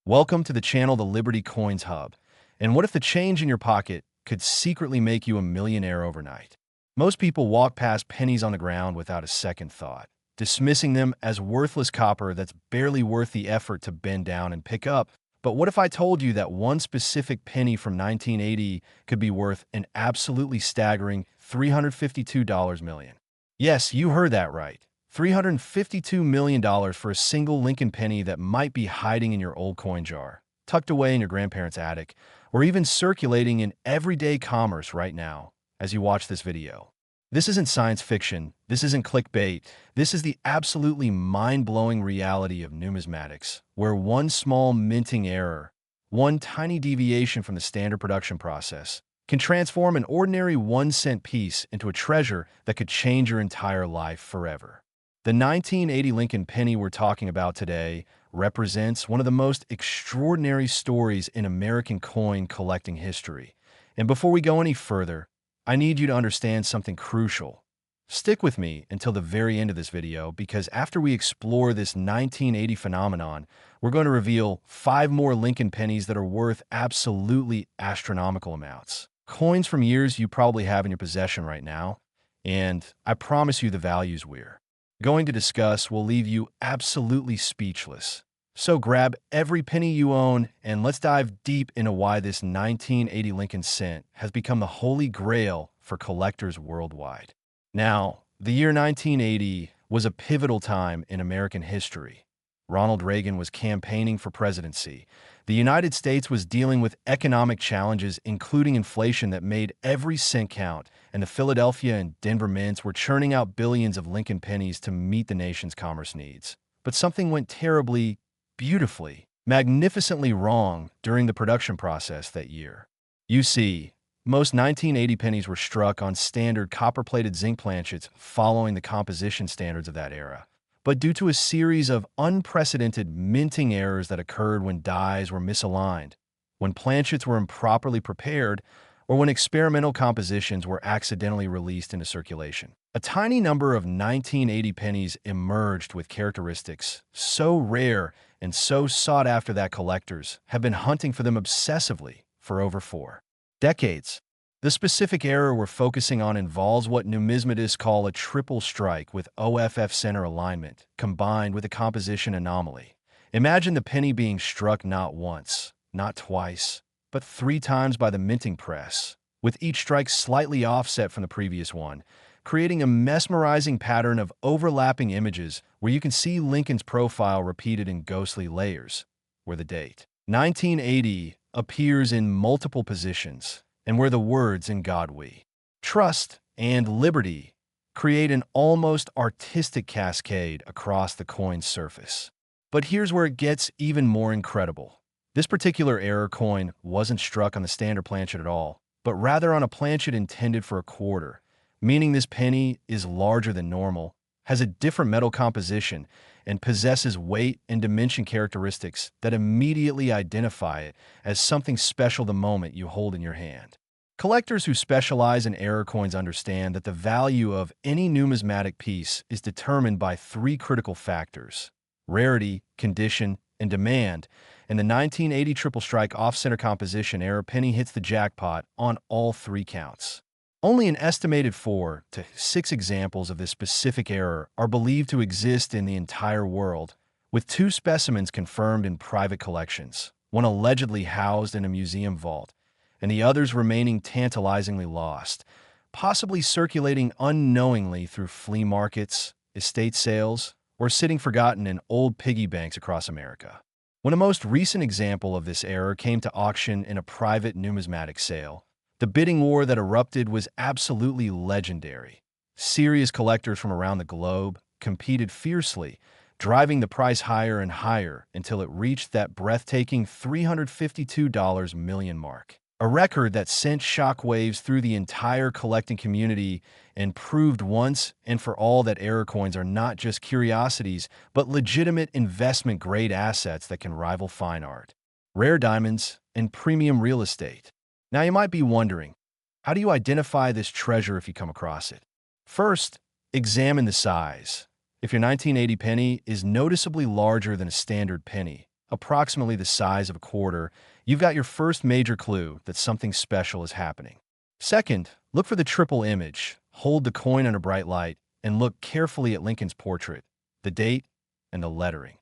Welcome to the channel, the Liberty Coins Hub. And what if the change in your pocket could secretly make you a millionaire overnight? Most people walk past pennies on the ground without a second thought, dismissing them as worthless copper that's barely worth the effort to bend down and pick up. But what if I told you that one specific penny from 1980 could be worth an absolutely staggering $352 million? Yes, you heard that right. $352 million for a single Lincoln penny that might be hiding in your old coin jar, tucked away in your grandparents' attic, or even circulating in everyday commerce right now as you watch this video. This isn't science fiction, this isn't clickbait, this is the absolutely mind-blowing reality of numismatics, where one small minting error, one tiny deviation from the standard production process, can transform an ordinary 1-cent piece into a treasure that could change your entire life forever. The 1980 Lincoln penny we're talking about today represents one of the most extraordinary stories in American coin collecting history. And before we go any further, I need you to understand something crucial. Stick with me until the very end of this video, because after we explore this 1980 phenomenon, we're going to reveal 5 more Lincoln pennies that are worth absolutely astronomical amounts. Coins from years you probably have in your possession right now, and I promise you the values we're going to discuss will leave you absolutely speechless. So grab every penny you own and let's dive deep into why this 1980 Lincoln cent has become the holy grail for collectors worldwide. Now, the year 1980 was a pivotal time in American history. Ronald Reagan was campaigning for presidency. The United States was dealing with economic challenges, including inflation that made every cent count, and the Philadelphia and Denver mints were churning out billions of Lincoln pennies to meet the nation's commerce needs. But something went terribly, beautifully, magnificently wrong during the production process that year. You see, most 1980 pennies were struck on standard copper-plated zinc planchets following the composition standards of that era. But due to a series of unprecedented minting errors that occurred when dies were misaligned, when planchets were improperly prepared, or when experimental compositions were accidentally released into circulation, a tiny number of 1980 pennies emerged with characteristics so rare and so sought after that collectors have been hunting for them obsessively for over 4 decades. The specific error we're focusing on involves what numismatists call a triple strike with OFF center alignment, combined with a composition anomaly. Imagine the penny being struck not once, not twice, but 3 times by the minting press, with each strike slightly offset from the previous one, creating a mesmerizing pattern of overlapping images where you can see Lincoln's profile repeated in ghostly layers, where the date 1980 appears in multiple positions, and where the words "In God We Trust" and "Liberty" create an almost artistic cascade across the coin's surface. But here's where it gets even more incredible. This particular error coin wasn't struck on the standard planchet at all, but rather on a planchet intended for a quarter, meaning this penny is larger than normal, has a different metal composition, and possesses weight and dimension characteristics that immediately identify it as something special the moment you hold in your hand. Collectors who specialize in error coins understand that the value of any numismatic piece is determined by 3 critical factors: rarity, condition, and demand, and the 1980 triple strike off-center composition error penny hits the jackpot on all 3 counts. Only an estimated 4 to 6 examples of this specific error are believed to exist in the entire world, with 2 specimens confirmed in private collections, one allegedly housed in a museum vault, and the others remaining tantalizingly lost, possibly circulating unknowingly through flea markets, estate sales, or sitting forgotten in old piggy banks across America. When a most recent example of this error came to auction in a private numismatic sale, the bidding war that erupted was absolutely legendary. Serious collectors from around the globe competed fiercely, driving the price higher and higher until it reached that breathtaking $352 million mark. A record that sent shockwaves through the entire collecting community and proved once and for all that error coins are not just curiosities, but legitimate investment-grade assets that can rival fine art, rare diamonds, and premium real estate. Now you might be wondering, how do you identify this treasure if you come across it? First, examine the size. If your 1980 penny is noticeably larger than a standard penny, approximately the size of a quarter, you've got your first major clue that something special is happening. Second, look for the triple image. Hold the coin under bright light and look carefully at Lincoln's portrait, the date, and the lettering.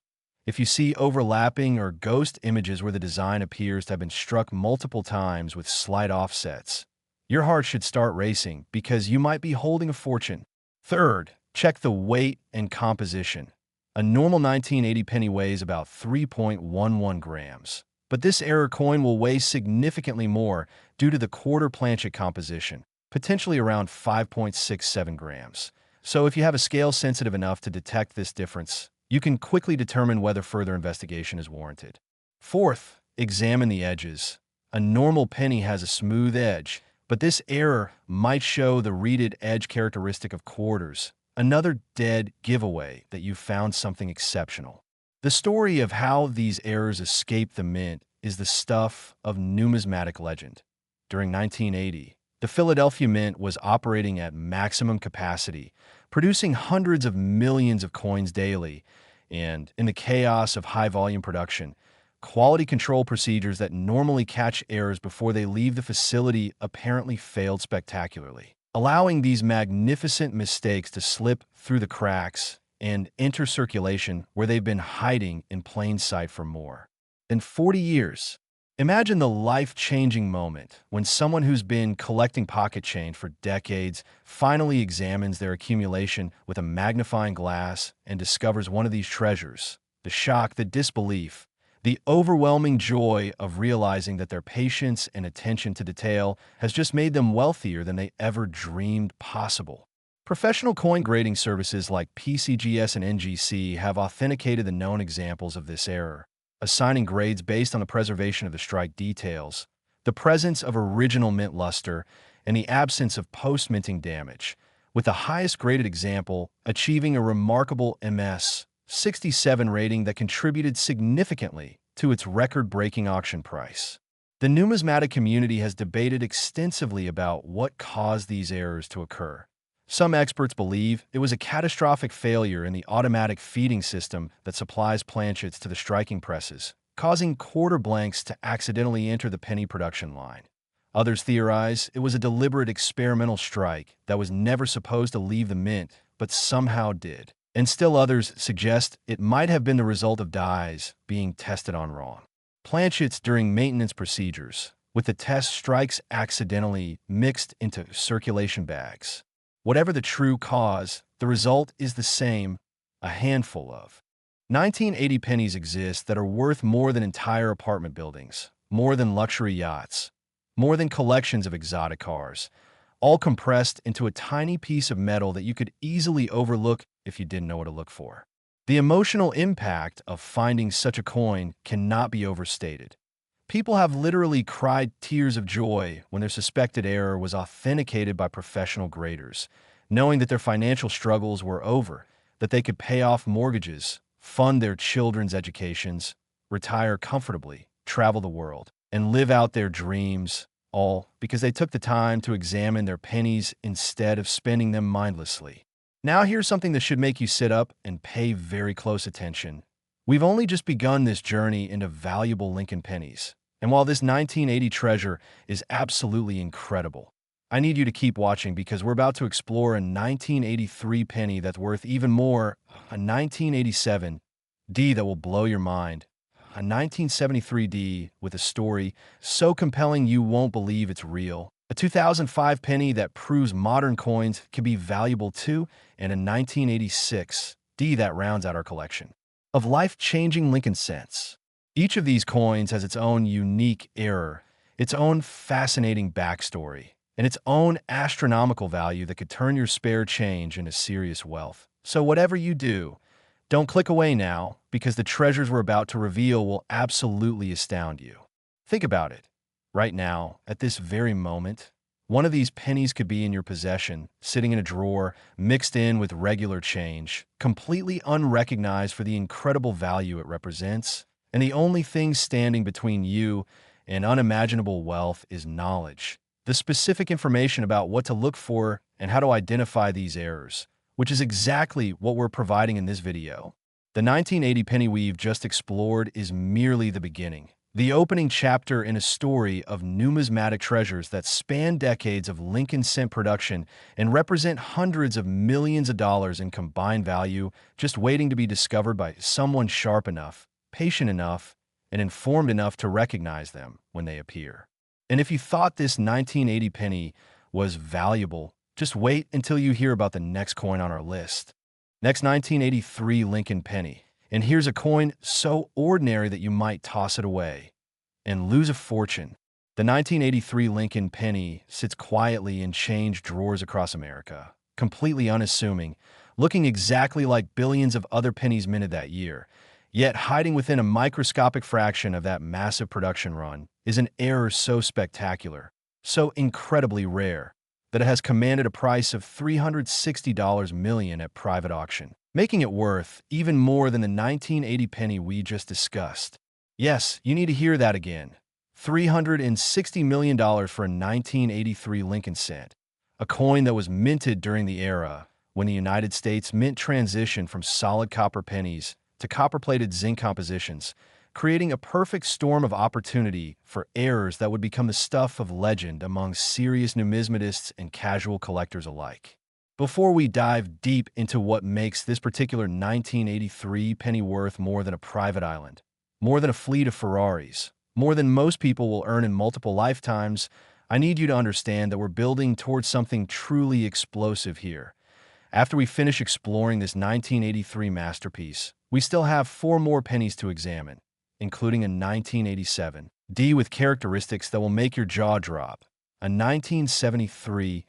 If you see overlapping or ghost images where the design appears to have been struck multiple times with slight offsets, your heart should start racing because you might be holding a fortune. Third, check the weight and composition. A normal 1980 penny weighs about 3.11 grams, but this error coin will weigh significantly more due to the quarter planchet composition, potentially around 5.67 grams. So if you have a scale sensitive enough to detect this difference, you can quickly determine whether further investigation is warranted. Fourth, examine the edges. A normal penny has a smooth edge, but this error might show the reeded edge characteristic of quarters, another dead giveaway that you found something exceptional. The story of how these errors escaped the mint is the stuff of numismatic legend. During 1980, the Philadelphia Mint was operating at maximum capacity, producing hundreds of millions of coins daily, and in the chaos of high-volume production, quality control procedures that normally catch errors before they leave the facility apparently failed spectacularly, allowing these magnificent mistakes to slip through the cracks and enter circulation where they've been hiding in plain sight for more than 40 years. Imagine the life-changing moment when someone who's been collecting pocket change for decades finally examines their accumulation with a magnifying glass and discovers one of these treasures. The shock, the disbelief, the overwhelming joy of realizing that their patience and attention to detail has just made them wealthier than they ever dreamed possible. Professional coin grading services like PCGS and NGC have authenticated the known examples of this error, assigning grades based on the preservation of the strike details, the presence of original mint luster, and the absence of post-minting damage, with the highest graded example achieving a remarkable MS 67 rating that contributed significantly to its record-breaking auction price. The numismatic community has debated extensively about what caused these errors to occur. Some experts believe it was a catastrophic failure in the automatic feeding system that supplies planchets to the striking presses, causing quarter blanks to accidentally enter the penny production line. Others theorize it was a deliberate experimental strike that was never supposed to leave the mint, but somehow did. And still others suggest it might have been the result of dies being tested on wrong planchets during maintenance procedures, with the test strikes accidentally mixed into circulation bags. Whatever the true cause, the result is the same: a handful of 1980 pennies exist that are worth more than entire apartment buildings, more than luxury yachts, more than collections of exotic cars, all compressed into a tiny piece of metal that you could easily overlook if you didn't know what to look for. The emotional impact of finding such a coin cannot be overstated. People have literally cried tears of joy when their suspected error was authenticated by professional graders, knowing that their financial struggles were over, that they could pay off mortgages, fund their children's educations, retire comfortably, travel the world, and live out their dreams, all because they took the time to examine their pennies instead of spending them mindlessly. Now here's something that should make you sit up and pay very close attention. We've only just begun this journey into valuable Lincoln pennies. And while this 1980 treasure is absolutely incredible, I need you to keep watching because we're about to explore a 1983 penny that's worth even more, a 1987 D that will blow your mind, a 1973 D with a story so compelling you won't believe it's real, a 2005 penny that proves modern coins can be valuable too, and a 1986 D that rounds out our collection of life-changing Lincoln cents. Each of these coins has its own unique error, its own fascinating backstory, and its own astronomical value that could turn your spare change into serious wealth. So whatever you do, don't click away now, because the treasures we're about to reveal will absolutely astound you. Think about it. Right now, at this very moment, one of these pennies could be in your possession, sitting in a drawer, mixed in with regular change, completely unrecognized for the incredible value it represents. And the only thing standing between you and unimaginable wealth is knowledge, the specific information about what to look for and how to identify these errors, which is exactly what we're providing in this video. The 1980 penny we've just explored is merely the beginning, the opening chapter in a story of numismatic treasures that span decades of Lincoln cent production and represent hundreds of millions of dollars in combined value, just waiting to be discovered by someone sharp enough, patient enough, and informed enough to recognize them when they appear. And if you thought this 1980 penny was valuable, just wait until you hear about the next coin on our list. Next, 1983 Lincoln penny. And here's a coin so ordinary that you might toss it away and lose a fortune. The 1983 Lincoln penny sits quietly in change drawers across America, completely unassuming, looking exactly like billions of other pennies minted that year. Yet hiding within a microscopic fraction of that massive production run is an error so spectacular, so incredibly rare, that it has commanded a price of $360 million at private auction, making it worth even more than the 1980 penny we just discussed. Yes, you need to hear that again. $360 million for a 1983 Lincoln cent, a coin that was minted during the era when the United States Mint transitioned from solid copper pennies to copper-plated zinc compositions, creating a perfect storm of opportunity for errors that would become the stuff of legend among serious numismatists and casual collectors alike. Before we dive deep into what makes this particular 1983 penny worth more than a private island, more than a fleet of Ferraris, more than most people will earn in multiple lifetimes, I need you to understand that we're building towards something truly explosive here. After we finish exploring this 1983 masterpiece, we still have 4 more pennies to examine, including a 1987 D with characteristics that will make your jaw drop, a 1973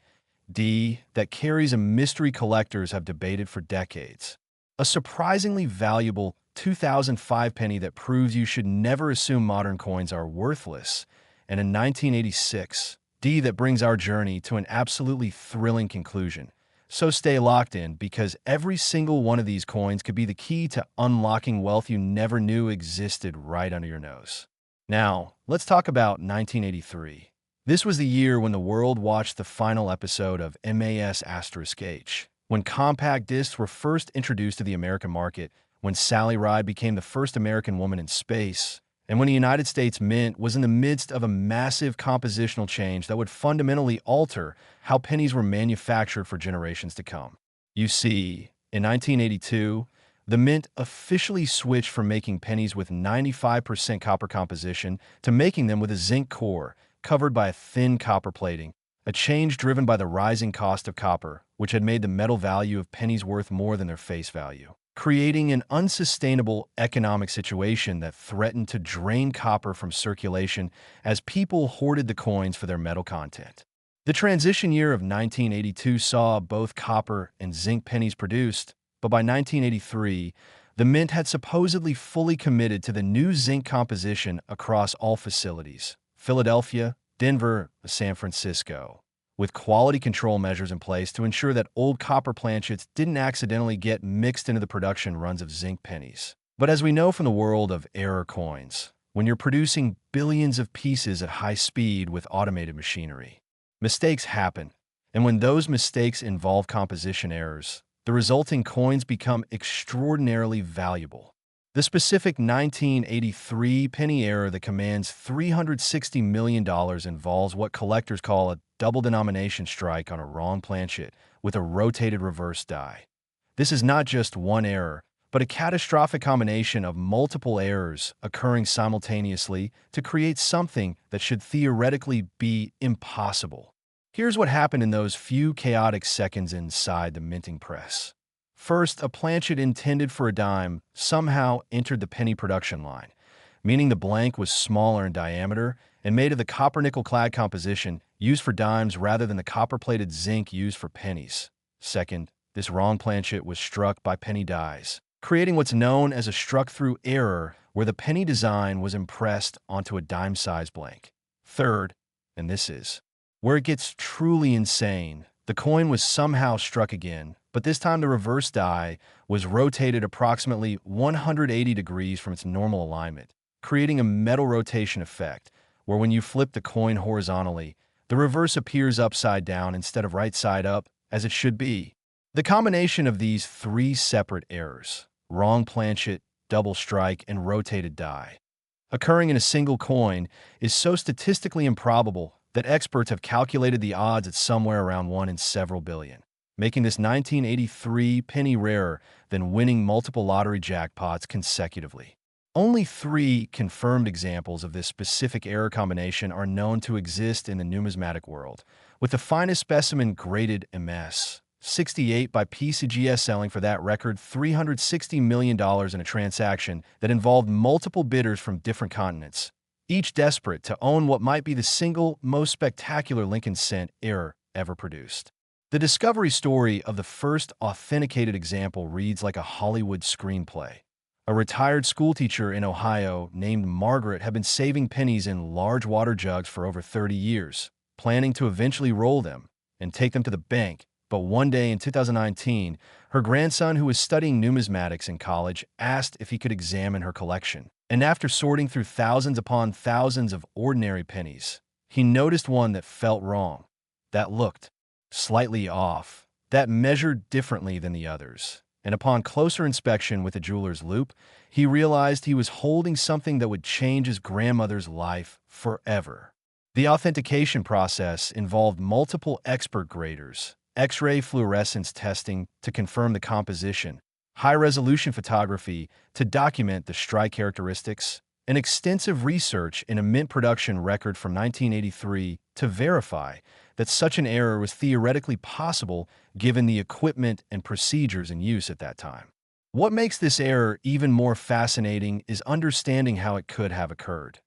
D that carries a mystery collectors have debated for decades, a surprisingly valuable 2005 penny that proves you should never assume modern coins are worthless, and a 1986 D that brings our journey to an absolutely thrilling conclusion. So stay locked in, because every single one of these coins could be the key to unlocking wealth you never knew existed right under your nose. Now, let's talk about 1983. This was the year when the world watched the final episode of MAS*H, when compact discs were first introduced to the American market, when Sally Ride became the first American woman in space, and when the United States Mint was in the midst of a massive compositional change that would fundamentally alter how pennies were manufactured for generations to come. You see, in 1982, the Mint officially switched from making pennies with 95% copper composition to making them with a zinc core covered by a thin copper plating, a change driven by the rising cost of copper, which had made the metal value of pennies worth more than their face value, creating an unsustainable economic situation that threatened to drain copper from circulation as people hoarded the coins for their metal content. The transition year of 1982 saw both copper and zinc pennies produced, but by 1983, the Mint had supposedly fully committed to the new zinc composition across all facilities: Philadelphia, Denver, San Francisco, with quality control measures in place to ensure that old copper planchets didn't accidentally get mixed into the production runs of zinc pennies. But as we know from the world of error coins, when you're producing billions of pieces at high speed with automated machinery, mistakes happen. And when those mistakes involve composition errors, the resulting coins become extraordinarily valuable. The specific 1983 penny error that commands $360 million involves what collectors call a double denomination strike on a wrong planchet with a rotated reverse die. This is not just one error, but a catastrophic combination of multiple errors occurring simultaneously to create something that should theoretically be impossible. Here's what happened in those few chaotic seconds inside the minting press. First, a planchet intended for a dime somehow entered the penny production line, meaning the blank was smaller in diameter and made of the copper-nickel clad composition used for dimes rather than the copper-plated zinc used for pennies. Second, this wrong planchet was struck by penny dies, creating what's known as a struck-through error, where the penny design was impressed onto a dime-sized blank. Third, and this is where it gets truly insane, the coin was somehow struck again, but this time the reverse die was rotated approximately 180 degrees from its normal alignment, creating a metal rotation effect, where when you flip the coin horizontally, the reverse appears upside down instead of right side up, as it should be. The combination of these 3 separate errors, wrong planchet, double strike, and rotated die. Occurring in a single coin is so statistically improbable that experts have calculated the odds at somewhere around 1 in several billion, making this 1983 penny rarer than winning multiple lottery jackpots consecutively. Only 3 confirmed examples of this specific error combination are known to exist in the numismatic world, with the finest specimen graded MS 68 by PCGS selling for that record $360 million in a transaction that involved multiple bidders from different continents, each desperate to own what might be the single most spectacular Lincoln cent error ever produced. The discovery story of the first authenticated example reads like a Hollywood screenplay. A retired schoolteacher in Ohio named Margaret had been saving pennies in large water jugs for over 30 years, planning to eventually roll them and take them to the bank. But one day in 2019, her grandson, who was studying numismatics in college, asked if he could examine her collection. And after sorting through thousands upon thousands of ordinary pennies, he noticed one that felt wrong, that looked slightly off, that measured differently than the others. And upon closer inspection with a jeweler's loupe, he realized he was holding something that would change his grandmother's life forever. The authentication process involved multiple expert graders, X-ray fluorescence testing to confirm the composition, high-resolution photography to document the strike characteristics, and extensive research in a mint production record from 1983 to verify that such an error was theoretically possible given the equipment and procedures in use at that time. What makes this error even more fascinating is understanding how it could have occurred.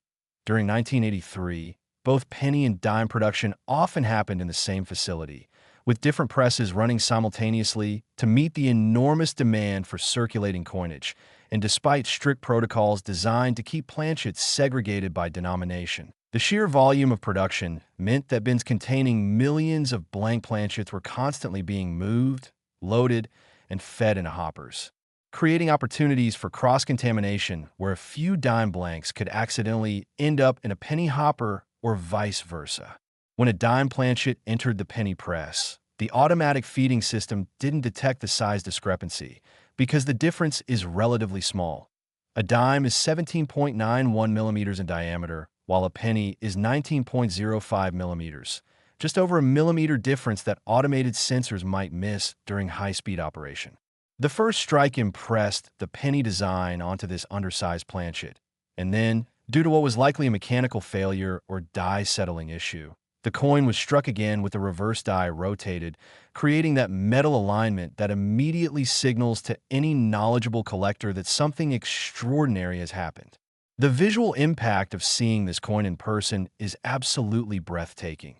During 1983, both penny and dime production often happened in the same facility, with different presses running simultaneously to meet the enormous demand for circulating coinage, and despite strict protocols designed to keep planchets segregated by denomination. The sheer volume of production meant that bins containing millions of blank planchets were constantly being moved, loaded, and fed into hoppers, creating opportunities for cross-contamination where a few dime blanks could accidentally end up in a penny hopper or vice versa. When a dime planchet entered the penny press, the automatic feeding system didn't detect the size discrepancy because the difference is relatively small. A dime is 17.91 millimeters in diameter, while a penny is 19.05 millimeters, just over a millimeter difference that automated sensors might miss during high-speed operation. The first strike impressed the penny design onto this undersized planchet, and then, due to what was likely a mechanical failure or die settling issue, the coin was struck again with the reverse die rotated, creating that metal alignment that immediately signals to any knowledgeable collector that something extraordinary has happened. The visual impact of seeing this coin in person is absolutely breathtaking.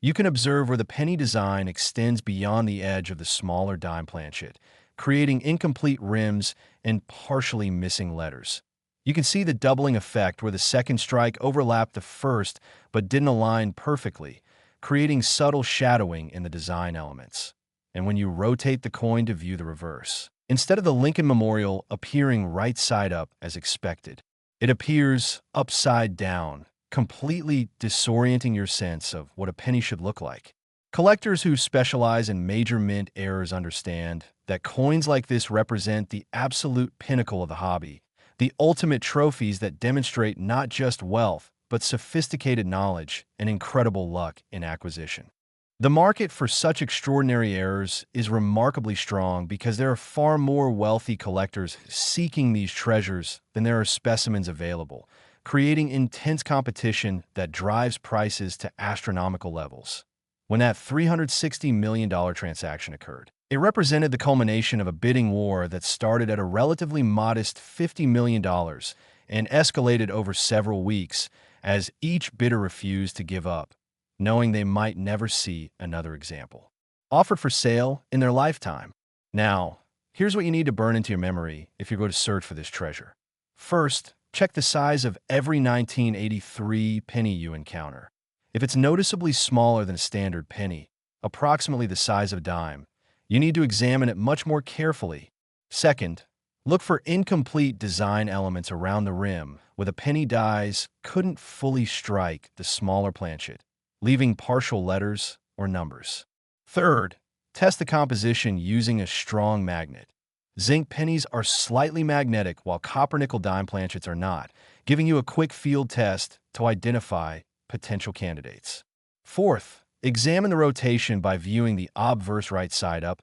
You can observe where the penny design extends beyond the edge of the smaller dime planchet, creating incomplete rims and partially missing letters. You can see the doubling effect where the second strike overlapped the first but didn't align perfectly, creating subtle shadowing in the design elements. And when you rotate the coin to view the reverse, instead of the Lincoln Memorial appearing right side up as expected, it appears upside down, completely disorienting your sense of what a penny should look like. Collectors who specialize in major mint errors understand that coins like this represent the absolute pinnacle of the hobby, the ultimate trophies that demonstrate not just wealth, but sophisticated knowledge and incredible luck in acquisition. The market for such extraordinary errors is remarkably strong because there are far more wealthy collectors seeking these treasures than there are specimens available, creating intense competition that drives prices to astronomical levels. When that $360 million transaction occurred, it represented the culmination of a bidding war that started at a relatively modest $50 million and escalated over several weeks as each bidder refused to give up, knowing they might never see another example offered for sale in their lifetime. Now, here's what you need to burn into your memory if you're going to search for this treasure. First, check the size of every 1983 penny you encounter. If it's noticeably smaller than a standard penny, approximately the size of a dime, you need to examine it much more carefully. Second, look for incomplete design elements around the rim where the penny dies couldn't fully strike the smaller planchet, leaving partial letters or numbers. Third, test the composition using a strong magnet. Zinc pennies are slightly magnetic while copper nickel dime planchets are not, giving you a quick field test to identify potential candidates. Fourth, examine the rotation by viewing the obverse right side up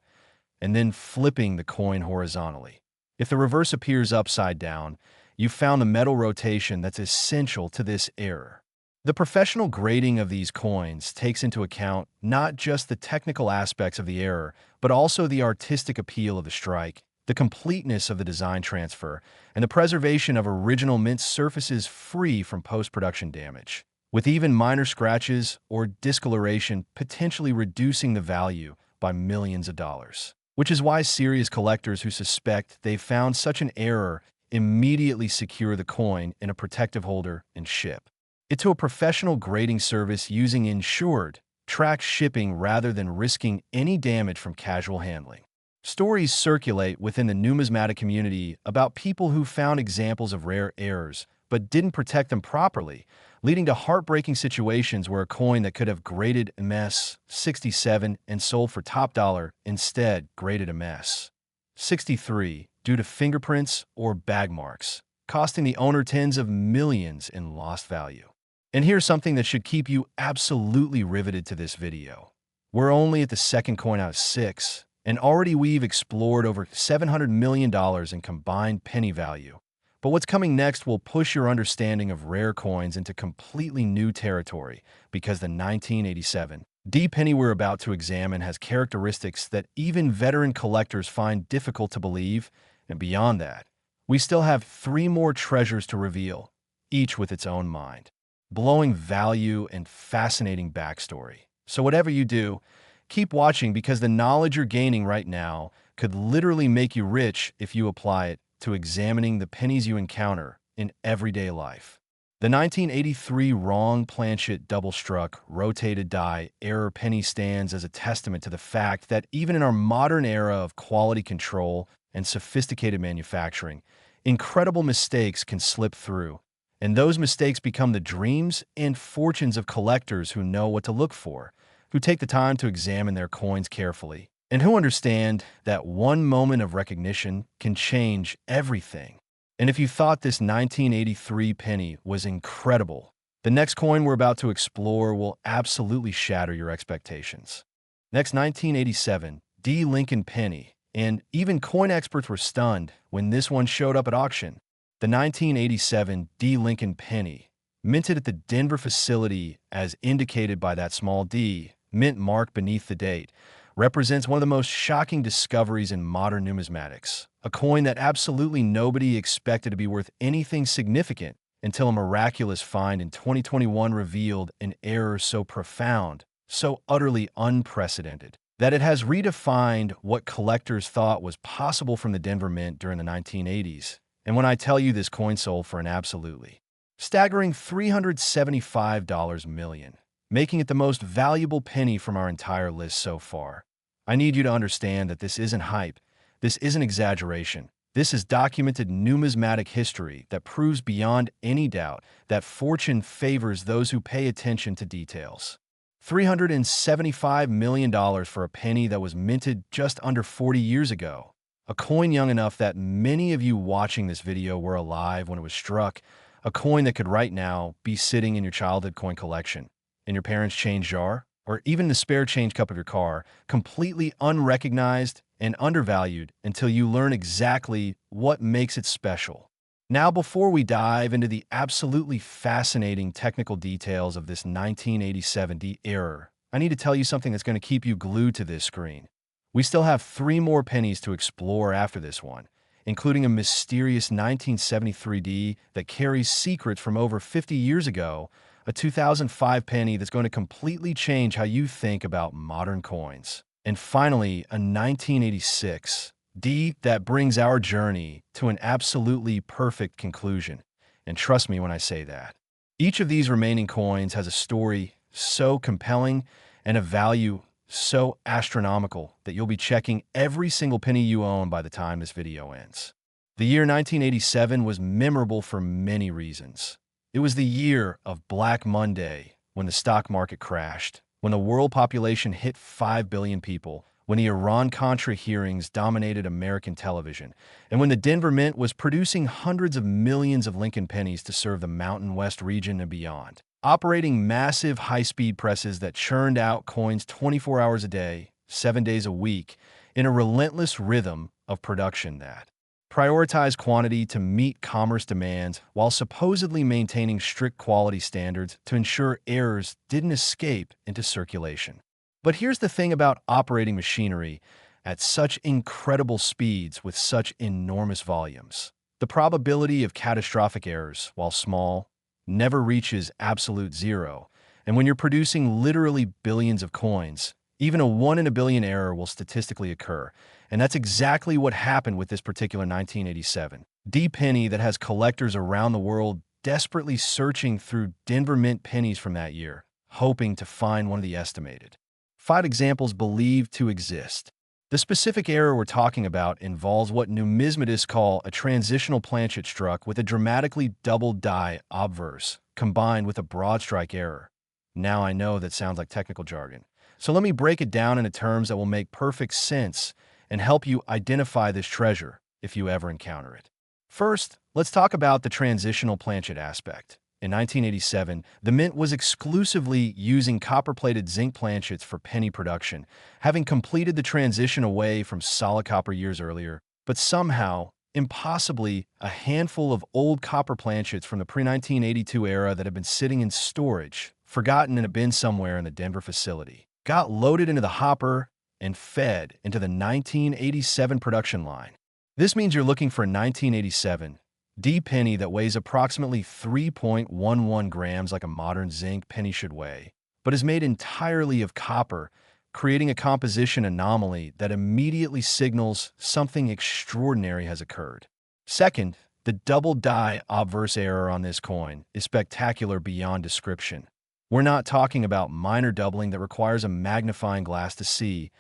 and then flipping the coin horizontally. If the reverse appears upside down, you've found the metal rotation that's essential to this error. The professional grading of these coins takes into account not just the technical aspects of the error, but also the artistic appeal of the strike, the completeness of the design transfer, and the preservation of original mint surfaces free from post-production damage, with even minor scratches or discoloration potentially reducing the value by millions of dollars. Which is why serious collectors who suspect they've found such an error immediately secure the coin in a protective holder and ship it to a professional grading service using insured, tracked shipping rather than risking any damage from casual handling. Stories circulate within the numismatic community about people who found examples of rare errors but didn't protect them properly, leading to heartbreaking situations where a coin that could have graded MS 67 and sold for top dollar instead graded MS 63 due to fingerprints or bag marks, costing the owner tens of millions in lost value. And here's something that should keep you absolutely riveted to this video. We're only at the second coin out of 6, and already we've explored over $700 million in combined penny value. But what's coming next will push your understanding of rare coins into completely new territory, because the 1987 D penny we're about to examine has characteristics that even veteran collectors find difficult to believe, and beyond that, we still have 3 more treasures to reveal, each with its own mind, blowing value and fascinating backstory. So whatever you do, keep watching, because the knowledge you're gaining right now could literally make you rich if you apply it to examining the pennies you encounter in everyday life. The 1983 wrong planchet double-struck rotated die error penny stands as a testament to the fact that even in our modern era of quality control and sophisticated manufacturing, incredible mistakes can slip through, and those mistakes become the dreams and fortunes of collectors who know what to look for, who take the time to examine their coins carefully, and who understand that one moment of recognition can change everything. And if you thought this 1983 penny was incredible, the next coin we're about to explore will absolutely shatter your expectations. Next, 1987 D Lincoln penny, and even coin experts were stunned when this one showed up at auction. The 1987 D Lincoln penny, minted at the Denver facility as indicated by that small D, mint mark beneath the date, represents one of the most shocking discoveries in modern numismatics, a coin that absolutely nobody expected to be worth anything significant until a miraculous find in 2021 revealed an error so profound, so utterly unprecedented, that it has redefined what collectors thought was possible from the Denver Mint during the 1980s. And when I tell you this coin sold for an absolutely staggering $375 million, making it the most valuable penny from our entire list so far, I need you to understand that this isn't hype, this isn't exaggeration, this is documented numismatic history that proves beyond any doubt that fortune favors those who pay attention to details. $375 million for a penny that was minted just under 40 years ago. A coin young enough that many of you watching this video were alive when it was struck. A coin that could right now be sitting in your childhood coin collection, in your parents' change jar, or even the spare change cup of your car, completely unrecognized and undervalued until you learn exactly what makes it special. Now, before we dive into the absolutely fascinating technical details of this 1987 D error, I need to tell you something that's going to keep you glued to this screen. We still have 3 more pennies to explore after this one, including a mysterious 1973 D that carries secrets from over 50 years ago, a 2005 penny that's going to completely change how you think about modern coins, and finally, a 1986 D that brings our journey to an absolutely perfect conclusion. And trust me when I say that. Each of these remaining coins has a story so compelling and a value so astronomical that you'll be checking every single penny you own by the time this video ends. The year 1987 was memorable for many reasons. It was the year of Black Monday, when the stock market crashed, when the world population hit 5 billion people, when the Iran-Contra hearings dominated American television, and when the Denver Mint was producing hundreds of millions of Lincoln pennies to serve the Mountain West region and beyond, operating massive high-speed presses that churned out coins 24 hours a day, 7 days a week, in a relentless rhythm of production that prioritized quantity to meet commerce demands while supposedly maintaining strict quality standards to ensure errors didn't escape into circulation. But here's the thing about operating machinery at such incredible speeds with such enormous volumes. The probability of catastrophic errors, while small, never reaches absolute zero. And when you're producing literally billions of coins, even a 1 in a billion error will statistically occur. And that's exactly what happened with this particular 1987 D penny that has collectors around the world desperately searching through Denver Mint pennies from that year, hoping to find one of the estimated 5 examples believed to exist. The specific error we're talking about involves what numismatists call a transitional planchet struck with a dramatically doubled die obverse, combined with a broad strike error. Now I know that sounds like technical jargon, so let me break it down into terms that will make perfect sense and help you identify this treasure if you ever encounter it. First, let's talk about the transitional planchet aspect. In 1987, the Mint was exclusively using copper-plated zinc planchets for penny production, having completed the transition away from solid copper years earlier, but somehow, impossibly, a handful of old copper planchets from the pre-1982 era that had been sitting in storage, forgotten in a bin somewhere in the Denver facility, got loaded into the hopper and fed into the 1987 production line. This means you're looking for a 1987 D penny that weighs approximately 3.11 grams like a modern zinc penny should weigh, but is made entirely of copper, creating a composition anomaly that immediately signals something extraordinary has occurred. Second, the double die obverse error on this coin is spectacular beyond description. We're not talking about minor doubling that requires a magnifying glass to see.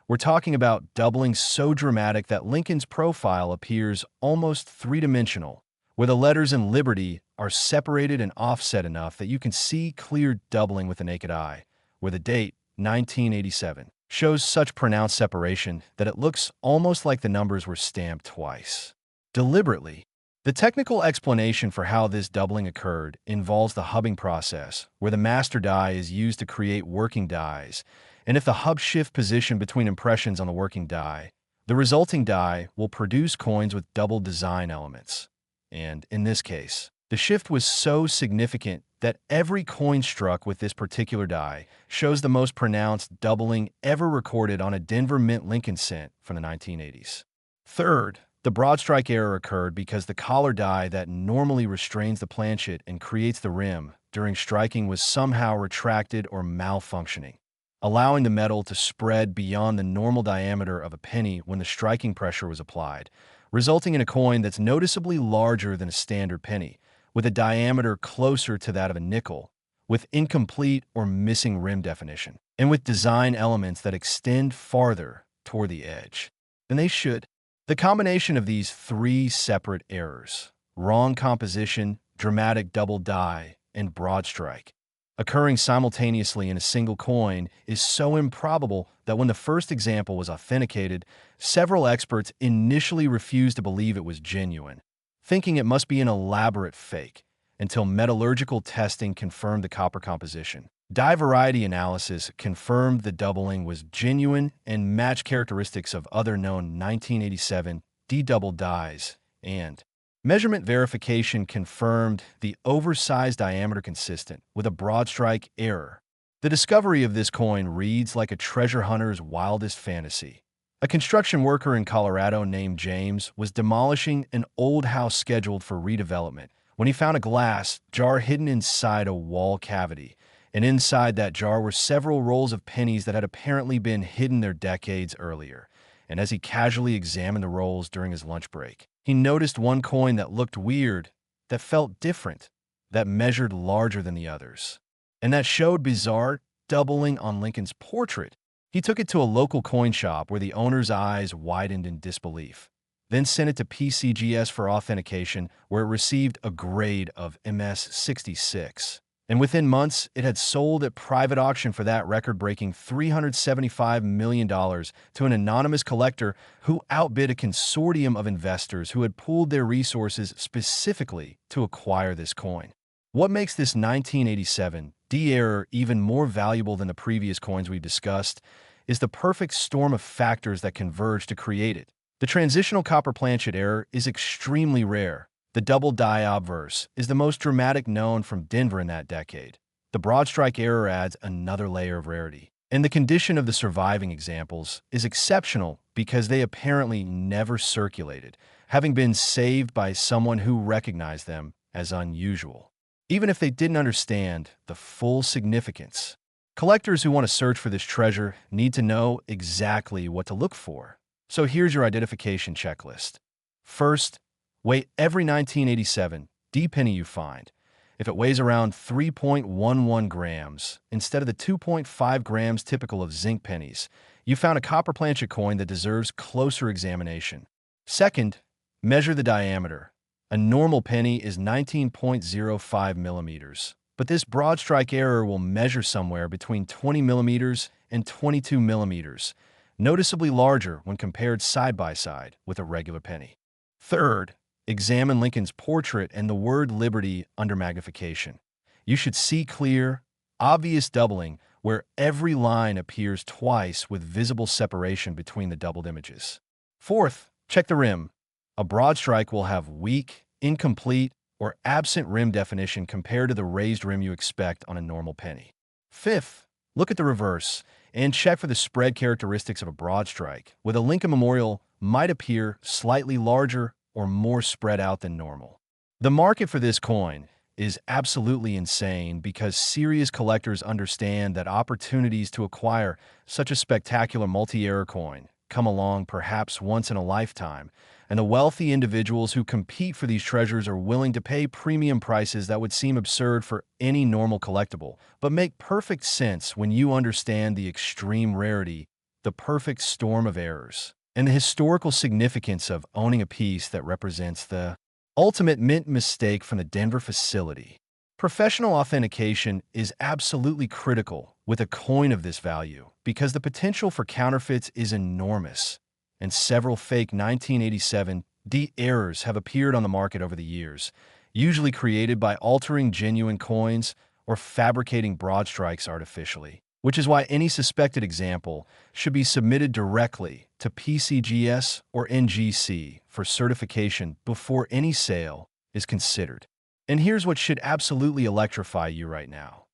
We're talking about doubling so dramatic that Lincoln's profile appears almost three-dimensional, where the letters in Liberty are separated and offset enough that you can see clear doubling with the naked eye, where the date, 1987, shows such pronounced separation that it looks almost like the numbers were stamped twice. Deliberately. The technical explanation for how this doubling occurred involves the hubbing process, where the master die is used to create working dies, and if the hub shift position between impressions on the working die, the resulting die will produce coins with double design elements. And, in this case, the shift was so significant that every coin struck with this particular die shows the most pronounced doubling ever recorded on a Denver Mint Lincoln cent from the 1980s. Third, the broad strike error occurred because the collar die that normally restrains the planchet and creates the rim during striking was somehow retracted or malfunctioning, allowing the metal to spread beyond the normal diameter of a penny when the striking pressure was applied, resulting in a coin that's noticeably larger than a standard penny, with a diameter closer to that of a nickel, with incomplete or missing rim definition, and with design elements that extend farther toward the edge than they should. The combination of these 3 separate errors, wrong composition, dramatic double die, and broad strike, occurring simultaneously in a single coin is so improbable that when the first example was authenticated, several experts initially refused to believe it was genuine, thinking it must be an elaborate fake, until metallurgical testing confirmed the copper composition. Die variety analysis confirmed the doubling was genuine and matched characteristics of other known 1987 D-double dies, and measurement verification confirmed the oversized diameter consistent with a broad strike error. The discovery of this coin reads like a treasure hunter's wildest fantasy. A construction worker in Colorado named James was demolishing an old house scheduled for redevelopment when he found a glass jar hidden inside a wall cavity, and inside that jar were several rolls of pennies that had apparently been hidden there decades earlier. And as he casually examined the rolls during his lunch break, he noticed one coin that looked weird, that felt different, that measured larger than the others, and that showed bizarre doubling on Lincoln's portrait. He took it to a local coin shop where the owner's eyes widened in disbelief, then sent it to PCGS for authentication, where it received a grade of MS 66. And within months, it had sold at private auction for that record-breaking $375 million to an anonymous collector who outbid a consortium of investors who had pooled their resources specifically to acquire this coin. What makes this 1987 D-error even more valuable than the previous coins we've discussed is the perfect storm of factors that converge to create it. The transitional copper planchet error is extremely rare. The double die obverse is the most dramatic known from Denver in that decade. The broad strike error adds another layer of rarity. And the condition of the surviving examples is exceptional because they apparently never circulated, having been saved by someone who recognized them as unusual, even if they didn't understand the full significance. Collectors who want to search for this treasure need to know exactly what to look for. So here's your identification checklist. First, weigh every 1987 D penny you find. If it weighs around 3.11 grams instead of the 2.5 grams typical of zinc pennies, you found a copper planchet coin that deserves closer examination. Second, measure the diameter. A normal penny is 19.05 millimeters, but this broad strike error will measure somewhere between 20 millimeters and 22 millimeters, noticeably larger when compared side by side with a regular penny. Third, examine Lincoln's portrait and the word liberty under magnification. You should see clear, obvious doubling where every line appears twice with visible separation between the doubled images. Fourth, check the rim. A broad strike will have weak, incomplete, or absent rim definition compared to the raised rim you expect on a normal penny. Fifth, look at the reverse and check for the spread characteristics of a broad strike, where the Lincoln Memorial might appear slightly larger or more spread out than normal. The market for this coin is absolutely insane because serious collectors understand that opportunities to acquire such a spectacular multi-error coin come along perhaps once in a lifetime, and the wealthy individuals who compete for these treasures are willing to pay premium prices that would seem absurd for any normal collectible, but make perfect sense when you understand the extreme rarity, the perfect storm of errors, and the historical significance of owning a piece that represents the ultimate mint mistake from the Denver facility. Professional authentication is absolutely critical with a coin of this value because the potential for counterfeits is enormous, and several fake 1987 D errors have appeared on the market over the years, usually created by altering genuine coins or fabricating broad strikes artificially, which is why any suspected example should be submitted directly to PCGS or NGC for certification before any sale is considered. And here's what should absolutely electrify you right now.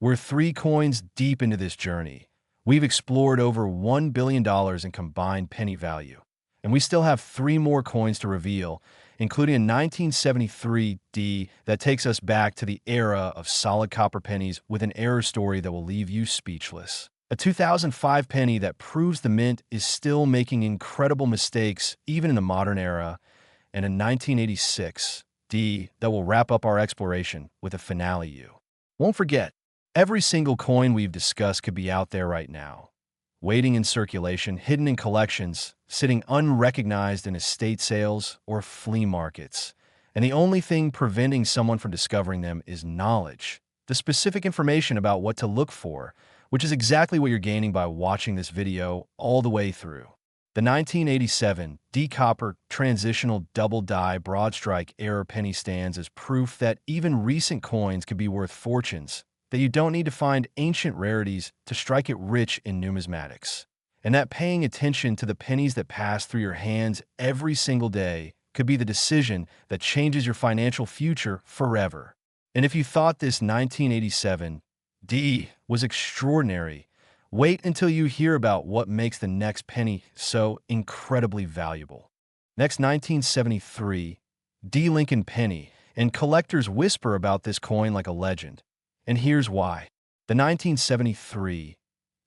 We're 3 coins deep into this journey. We've explored over $1 billion in combined penny value, and we still have 3 more coins to reveal, including a 1973 D that takes us back to the era of solid copper pennies with an error story that will leave you speechless. A 2005 penny that proves the mint is still making incredible mistakes even in the modern era, and a 1986 D that will wrap up our exploration with a finale you won't forget. Every single coin we've discussed could be out there right now, waiting in circulation, hidden in collections, sitting unrecognized in estate sales or flea markets. And the only thing preventing someone from discovering them is knowledge, the specific information about what to look for, which is exactly what you're gaining by watching this video all the way through. The 1987 D-copper transitional double die broad strike error penny stands as proof that even recent coins could be worth fortunes, that you don't need to find ancient rarities to strike it rich in numismatics, and that paying attention to the pennies that pass through your hands every single day could be the decision that changes your financial future forever. And if you thought this 1987 D was extraordinary, wait until you hear about what makes the next penny so incredibly valuable. Next, 1973 D Lincoln penny, and collectors whisper about this coin like a legend. And here's why. The 1973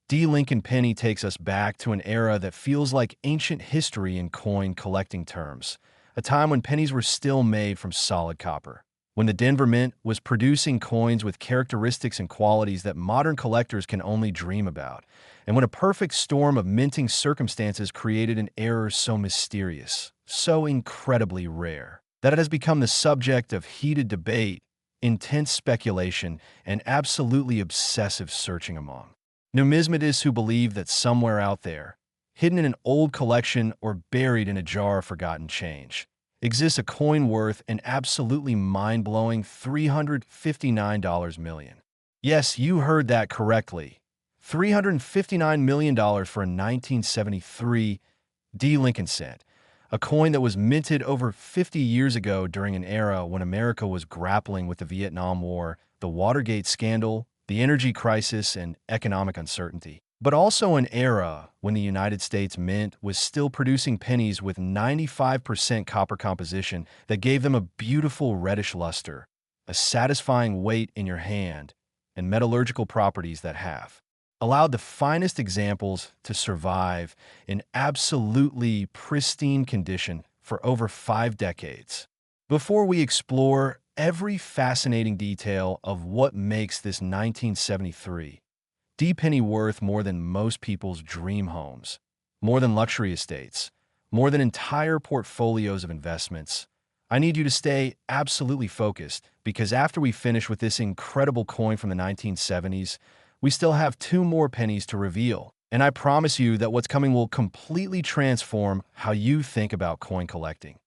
D Lincoln penny takes us back to an era that feels like ancient history in coin collecting terms, a time when pennies were still made from solid copper, when the Denver Mint was producing coins with characteristics and qualities that modern collectors can only dream about, and when a perfect storm of minting circumstances created an error so mysterious, so incredibly rare, that it has become the subject of heated debate intense speculation, and absolutely obsessive searching among numismatists who believe that somewhere out there, hidden in an old collection or buried in a jar of forgotten change, exists a coin worth an absolutely mind-blowing $359 million. Yes, you heard that correctly. $359 million for a 1973 D. Lincoln cent, a coin that was minted over 50 years ago during an era when America was grappling with the Vietnam War, the Watergate scandal, the energy crisis, and economic uncertainty. But also an era when the United States Mint was still producing pennies with 95% copper composition that gave them a beautiful reddish luster, a satisfying weight in your hand, and metallurgical properties that have allowed the finest examples to survive in absolutely pristine condition for over 5 decades. Before we explore every fascinating detail of what makes this 1973 D penny worth more than most people's dream homes, more than luxury estates, more than entire portfolios of investments, I need you to stay absolutely focused because after we finish with this incredible coin from the 1970s, we still have 2 more pennies to reveal. And I promise you that what's coming will completely transform how you think about coin collecting.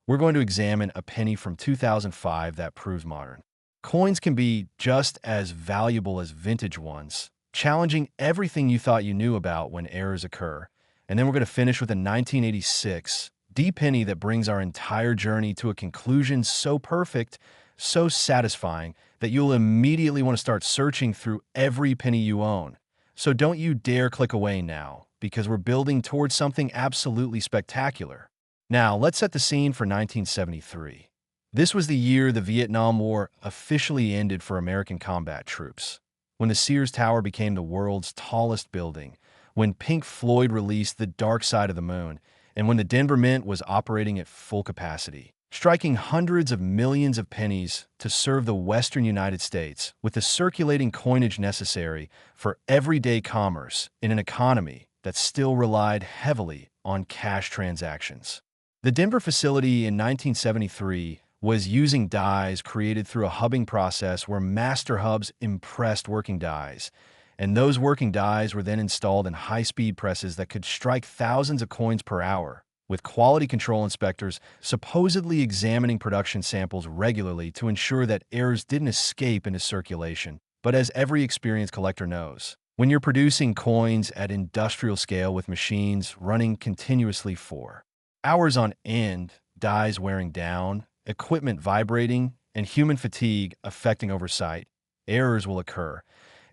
We're going to examine a penny from 2005 that proves modern. Coins can be just as valuable as vintage ones, challenging everything you thought you knew about when errors occur. And then we're going to finish with a 1986 D penny that brings our entire journey to a conclusion so perfect, so satisfying, that you'll immediately want to start searching through every penny you own. So don't you dare click away now, because we're building towards something absolutely spectacular. Now, let's set the scene for 1973. This was the year the Vietnam War officially ended for American combat troops, when the Sears Tower became the world's tallest building, when Pink Floyd released The Dark Side of the Moon, and when the Denver Mint was operating at full capacity, striking hundreds of millions of pennies to serve the western United States with the circulating coinage necessary for everyday commerce in an economy that still relied heavily on cash transactions. The Denver facility in 1973 was using dies created through a hubbing process where master hubs impressed working dies, and those working dies were then installed in high-speed presses that could strike thousands of coins per hour, with quality control inspectors supposedly examining production samples regularly to ensure that errors didn't escape into circulation. But as every experienced collector knows, when you're producing coins at industrial scale with machines running continuously for hours on end, dies wearing down, equipment vibrating, and human fatigue affecting oversight, errors will occur.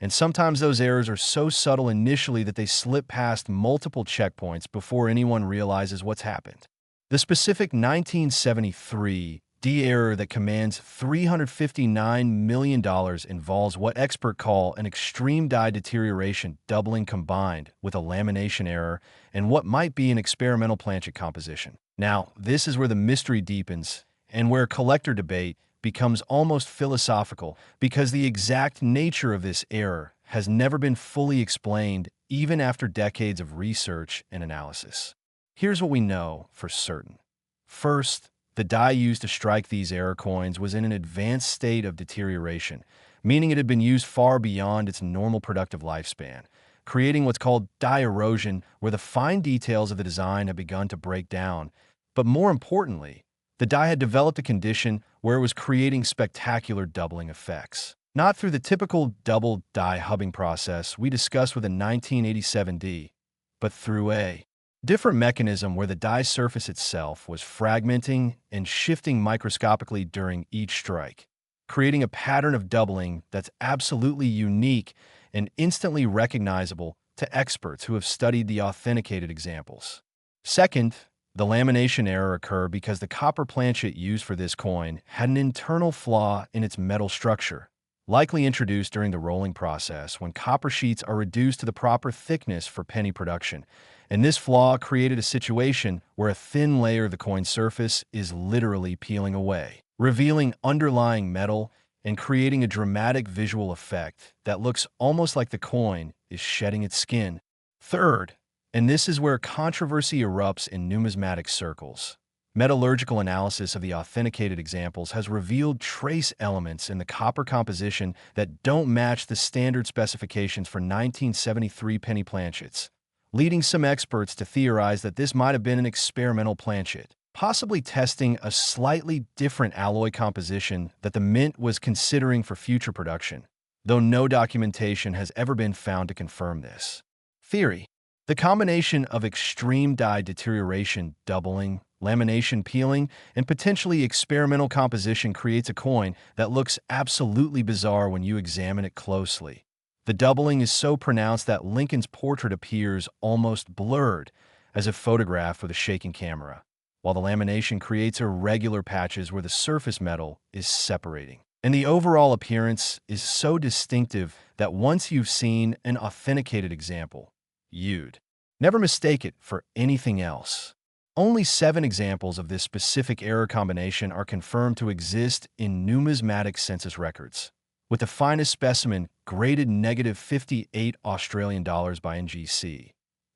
And sometimes those errors are so subtle initially that they slip past multiple checkpoints before anyone realizes what's happened. The specific 1973 D error that commands $359 million involves what experts call an extreme die deterioration doubling combined with a lamination error and what might be an experimental planchet composition. Now, this is where the mystery deepens and where collector debate becomes almost philosophical because the exact nature of this error has never been fully explained even after decades of research and analysis. Here's what we know for certain. First, the die used to strike these error coins was in an advanced state of deterioration, meaning it had been used far beyond its normal productive lifespan, creating what's called die erosion, where the fine details of the design have begun to break down. But more importantly, the die had developed a condition where it was creating spectacular doubling effects. Not through the typical double die hubbing process we discussed with a 1987 D, but through a different mechanism where the die surface itself was fragmenting and shifting microscopically during each strike, creating a pattern of doubling that's absolutely unique and instantly recognizable to experts who have studied the authenticated examples. Second, the lamination error occurred because the copper planchet used for this coin had an internal flaw in its metal structure, likely introduced during the rolling process when copper sheets are reduced to the proper thickness for penny production. And this flaw created a situation where a thin layer of the coin surface is literally peeling away, revealing underlying metal and creating a dramatic visual effect that looks almost like the coin is shedding its skin. Third, and this is where controversy erupts in numismatic circles, Metallurgical analysis of the authenticated examples has revealed trace elements in the copper composition that don't match the standard specifications for 1973 penny planchets, leading some experts to theorize that this might have been an experimental planchet, possibly testing a slightly different alloy composition that the mint was considering for future production, though no documentation has ever been found to confirm this. Theory: the combination of extreme die deterioration, doubling, lamination peeling, and potentially experimental composition creates a coin that looks absolutely bizarre when you examine it closely. The doubling is so pronounced that Lincoln's portrait appears almost blurred, as if photographed with a shaking camera, while the lamination creates irregular patches where the surface metal is separating. And the overall appearance is so distinctive that once you've seen an authenticated example, you'd never mistake it for anything else. Only 7 examples of this specific error combination are confirmed to exist in numismatic census records, with the finest specimen graded -58 Australian dollars by NGC.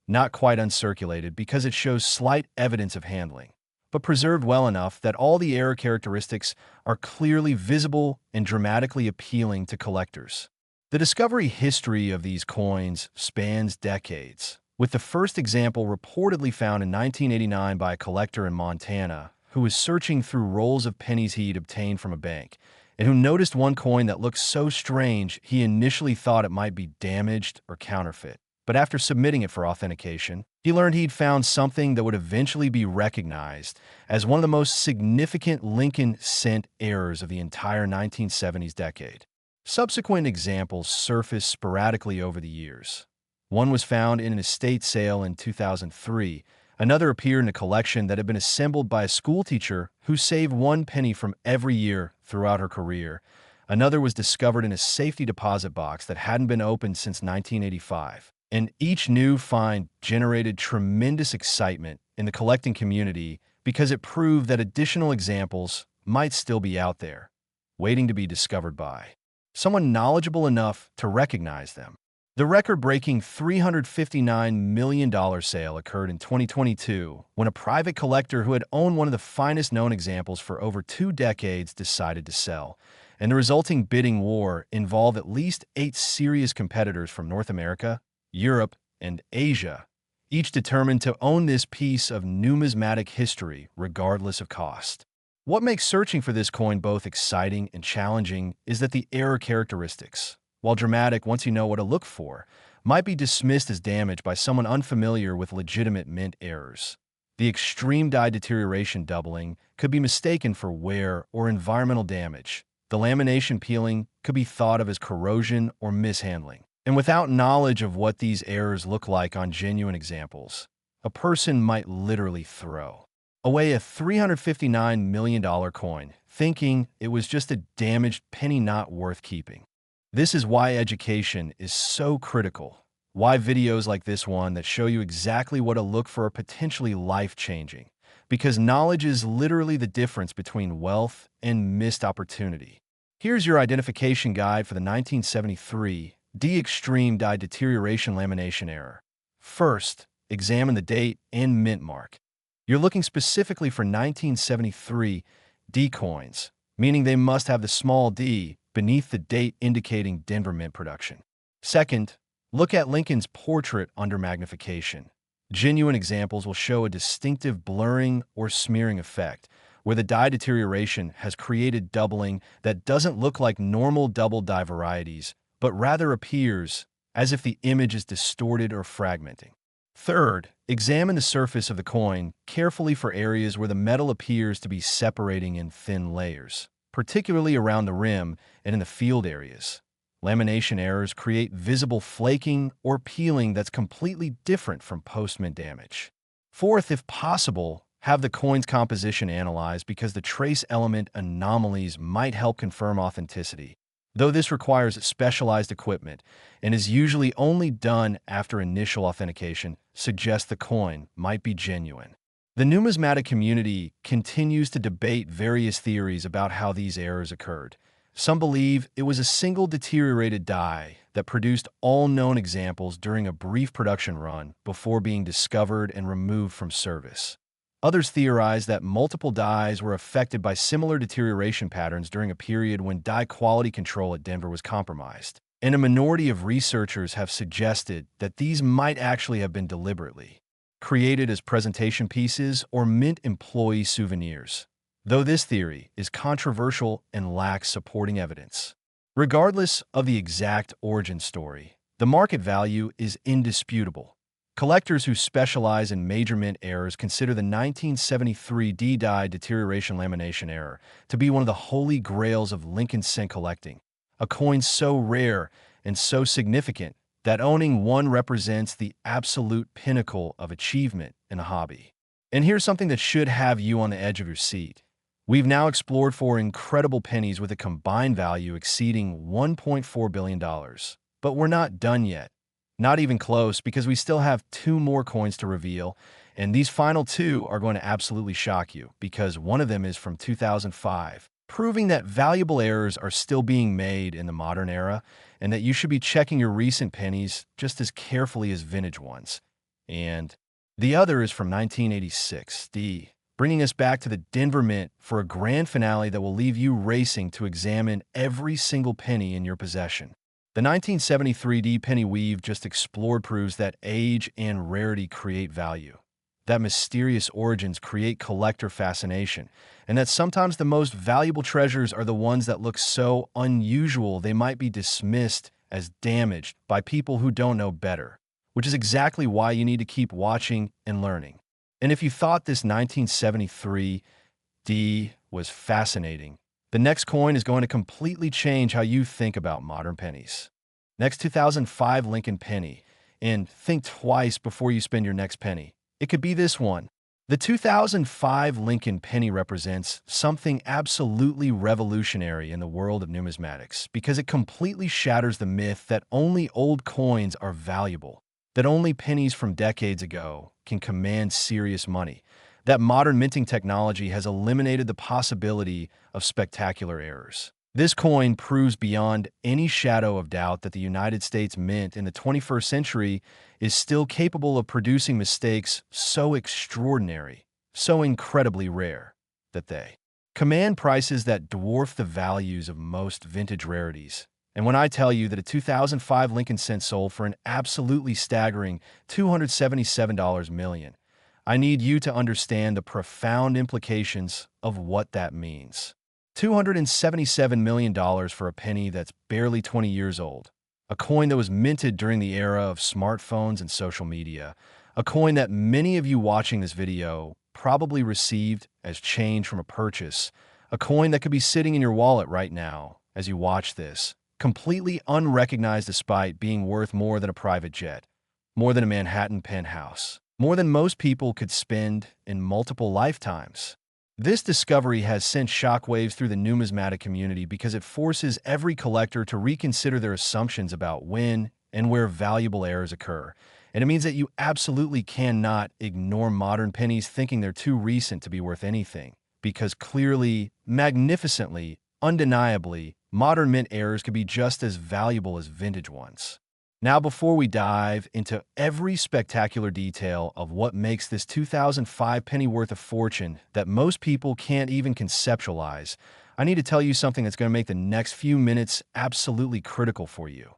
Not quite uncirculated because it shows slight evidence of handling, but preserved well enough that all the error characteristics are clearly visible and dramatically appealing to collectors. The discovery history of these coins spans decades, with the first example reportedly found in 1989 by a collector in Montana who was searching through rolls of pennies he'd obtained from a bank, and who noticed one coin that looked so strange he initially thought it might be damaged or counterfeit. But after submitting it for authentication, he learned he'd found something that would eventually be recognized as one of the most significant Lincoln cent errors of the entire 1970s decade. Subsequent examples surfaced sporadically over the years. One was found in an estate sale in 2003. Another appeared in a collection that had been assembled by a schoolteacher who saved 1 penny from every year throughout her career. Another was discovered in a safety deposit box that hadn't been opened since 1985. And each new find generated tremendous excitement in the collecting community because it proved that additional examples might still be out there, waiting to be discovered by someone knowledgeable enough to recognize them. The record-breaking $359 million sale occurred in 2022 when a private collector who had owned one of the finest known examples for over 2 decades decided to sell, and the resulting bidding war involved at least 8 serious competitors from North America, Europe, and Asia, each determined to own this piece of numismatic history regardless of cost. What makes searching for this coin both exciting and challenging is that the error characteristics, while dramatic once you know what to look for, might be dismissed as damage by someone unfamiliar with legitimate mint errors. The extreme die deterioration doubling could be mistaken for wear or environmental damage. The lamination peeling could be thought of as corrosion or mishandling. And without knowledge of what these errors look like on genuine examples, a person might literally throw away a $359 million coin, thinking it was just a damaged penny not worth keeping. This is why education is so critical, why videos like this one that show you exactly what to look for are potentially life-changing, because knowledge is literally the difference between wealth and missed opportunity. Here's your identification guide for the 1973 D extreme die deterioration lamination error. First, examine the date and mint mark. You're looking specifically for 1973 D coins, meaning they must have the small d beneath the date indicating Denver mint production. Second, look at Lincoln's portrait under magnification. Genuine examples will show a distinctive blurring or smearing effect, where the die deterioration has created doubling that doesn't look like normal double die varieties, but rather appears as if the image is distorted or fragmenting. Third, examine the surface of the coin carefully for areas where the metal appears to be separating in thin layers, particularly around the rim and in the field areas. Lamination errors create visible flaking or peeling that's completely different from post-mint damage. Fourth, if possible, have the coin's composition analyzed because the trace element anomalies might help confirm authenticity, though this requires specialized equipment and is usually only done after initial authentication suggests the coin might be genuine. The numismatic community continues to debate various theories about how these errors occurred. Some believe it was a single deteriorated die that produced all known examples during a brief production run before being discovered and removed from service. Others theorize that multiple dies were affected by similar deterioration patterns during a period when die quality control at Denver was compromised. And a minority of researchers have suggested that these might actually have been deliberately created as presentation pieces or mint employee souvenirs, though this theory is controversial and lacks supporting evidence. Regardless of the exact origin story, the market value is indisputable. Collectors who specialize in major mint errors consider the 1973 D-die deterioration lamination error to be one of the holy grails of Lincoln cent collecting, a coin so rare and so significant that owning one represents the absolute pinnacle of achievement in a hobby. And here's something that should have you on the edge of your seat. We've now explored four incredible pennies with a combined value exceeding $1.4 billion. But we're not done yet. Not even close, because we still have two more coins to reveal, and these final two are going to absolutely shock you, because one of them is from 2005, proving that valuable errors are still being made in the modern era, and that you should be checking your recent pennies just as carefully as vintage ones. And the other is from 1986, bringing us back to the Denver Mint for a grand finale that will leave you racing to examine every single penny in your possession. The 1973 D penny we've just explored proves that age and rarity create value, that mysterious origins create collector fascination, and that sometimes the most valuable treasures are the ones that look so unusual they might be dismissed as damaged by people who don't know better, which is exactly why you need to keep watching and learning. And if you thought this 1973 D was fascinating, the next coin is going to completely change how you think about modern pennies. Next, 2005 Lincoln penny. And think twice before you spend your next penny. It could be this one. The 2005 Lincoln penny represents something absolutely revolutionary in the world of numismatics because it completely shatters the myth that only old coins are valuable, that only pennies from decades ago can command serious money, that modern minting technology has eliminated the possibility of spectacular errors. This coin proves beyond any shadow of doubt that the United States Mint in the 21st century is still capable of producing mistakes so extraordinary, so incredibly rare, that they command prices that dwarf the values of most vintage rarities. And when I tell you that a 2005 Lincoln cent sold for an absolutely staggering $277 million, I need you to understand the profound implications of what that means. $277 million for a penny that's barely 20 years old, a coin that was minted during the era of smartphones and social media, a coin that many of you watching this video probably received as change from a purchase, a coin that could be sitting in your wallet right now as you watch this, completely unrecognized despite being worth more than a private jet, more than a Manhattan penthouse, more than most people could spend in multiple lifetimes. This discovery has sent shockwaves through the numismatic community because it forces every collector to reconsider their assumptions about when and where valuable errors occur. And it means that you absolutely cannot ignore modern pennies thinking they're too recent to be worth anything, because clearly, magnificently, undeniably, modern mint errors could be just as valuable as vintage ones. Now, before we dive into every spectacular detail of what makes this 2005 penny worth a fortune that most people can't even conceptualize, I need to tell you something that's going to make the next few minutes absolutely critical for you.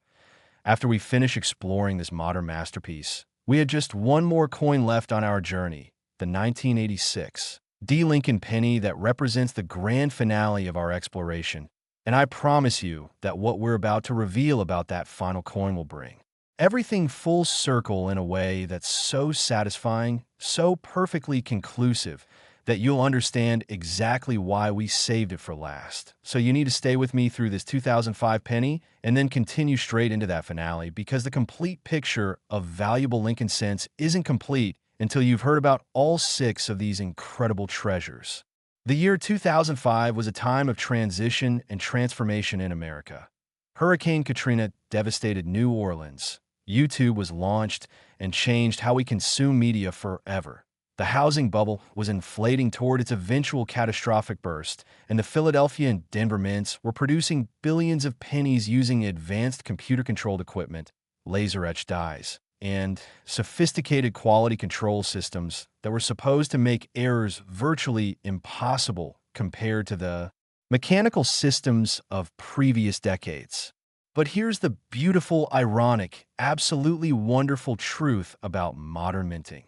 After we finish exploring this modern masterpiece, we had just one more coin left on our journey, the 1986 D Lincoln penny that represents the grand finale of our exploration. And I promise you that what we're about to reveal about that final coin will bring everything full circle in a way that's so satisfying, so perfectly conclusive, that you'll understand exactly why we saved it for last. So you need to stay with me through this 2005 penny and then continue straight into that finale, because the complete picture of valuable Lincoln cents isn't complete until you've heard about all six of these incredible treasures. The year 2005 was a time of transition and transformation in America. Hurricane Katrina devastated New Orleans. YouTube was launched and changed how we consume media forever. The housing bubble was inflating toward its eventual catastrophic burst, and the Philadelphia and Denver mints were producing billions of pennies using advanced computer-controlled equipment, laser-etched dies, and sophisticated quality control systems that were supposed to make errors virtually impossible compared to the mechanical systems of previous decades. But here's the beautiful, ironic, absolutely wonderful truth about modern minting.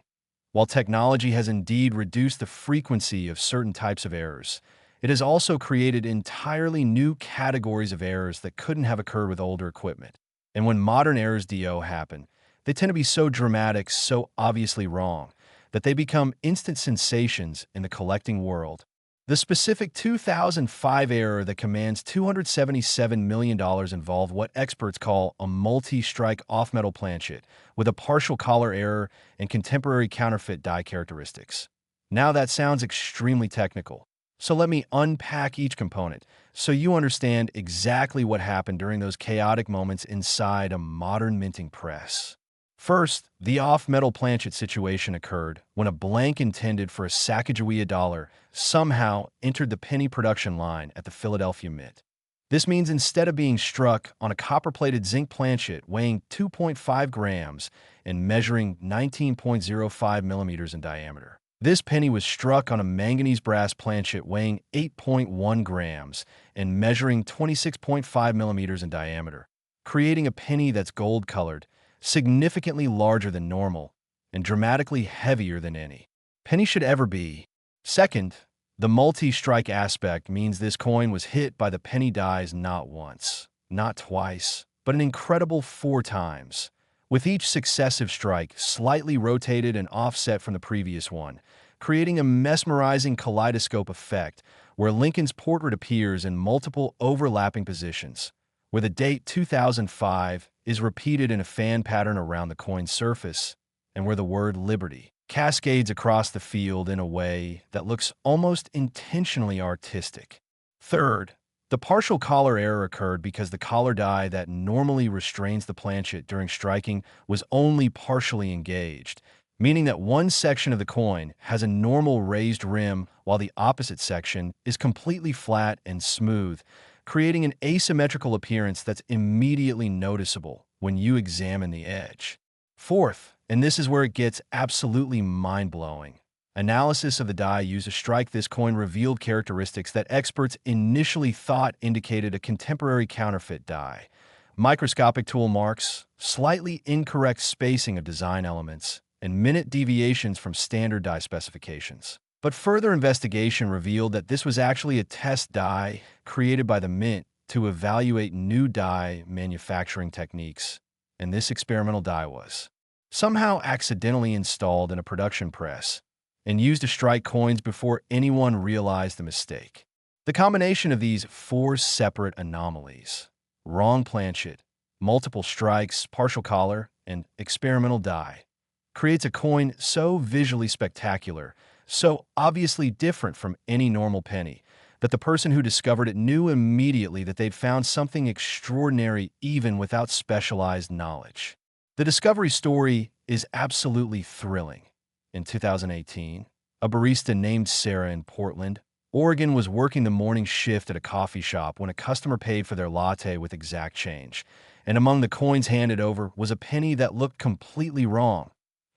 While technology has indeed reduced the frequency of certain types of errors, it has also created entirely new categories of errors that couldn't have occurred with older equipment. And when modern errors happen, they tend to be so dramatic, so obviously wrong, that they become instant sensations in the collecting world. The specific 2005 error that commands $277 million involved what experts call a multi-strike off-metal planchet with a partial collar error and contemporary counterfeit die characteristics. Now that sounds extremely technical, so let me unpack each component so you understand exactly what happened during those chaotic moments inside a modern minting press. First, the off-metal planchet situation occurred when a blank intended for a Sacagawea dollar somehow entered the penny production line at the Philadelphia Mint. This means instead of being struck on a copper-plated zinc planchet weighing 2.5 grams and measuring 19.05 millimeters in diameter, this penny was struck on a manganese brass planchet weighing 8.1 grams and measuring 26.5 millimeters in diameter, creating a penny that's gold-colored, significantly larger than normal, and dramatically heavier than any penny should ever be. Second, the multi-strike aspect means this coin was hit by the penny dies not once, not twice, but an incredible 4 times, with each successive strike slightly rotated and offset from the previous one, creating a mesmerizing kaleidoscope effect where Lincoln's portrait appears in multiple overlapping positions, where the date 2005 is repeated in a fan pattern around the coin's surface, and where the word Liberty cascades across the field in a way that looks almost intentionally artistic. Third, the partial collar error occurred because the collar die that normally restrains the planchet during striking was only partially engaged, meaning that one section of the coin has a normal raised rim while the opposite section is completely flat and smooth, creating an asymmetrical appearance that's immediately noticeable when you examine the edge. Fourth, and this is where it gets absolutely mind-blowing, analysis of the die used to strike this coin revealed characteristics that experts initially thought indicated a contemporary counterfeit die. Microscopic tool marks, slightly incorrect spacing of design elements, and minute deviations from standard die specifications. But further investigation revealed that this was actually a test die created by the Mint to evaluate new die manufacturing techniques, and this experimental die was somehow accidentally installed in a production press and used to strike coins before anyone realized the mistake. The combination of these 4 separate anomalies, wrong planchet, multiple strikes, partial collar, and experimental die, creates a coin so visually spectacular, so obviously different from any normal penny, that the person who discovered it knew immediately that they'd found something extraordinary even without specialized knowledge. The discovery story is absolutely thrilling. In 2018, a barista named Sarah in Portland, Oregon was working the morning shift at a coffee shop when a customer paid for their latte with exact change, and among the coins handed over was a penny that looked completely wrong.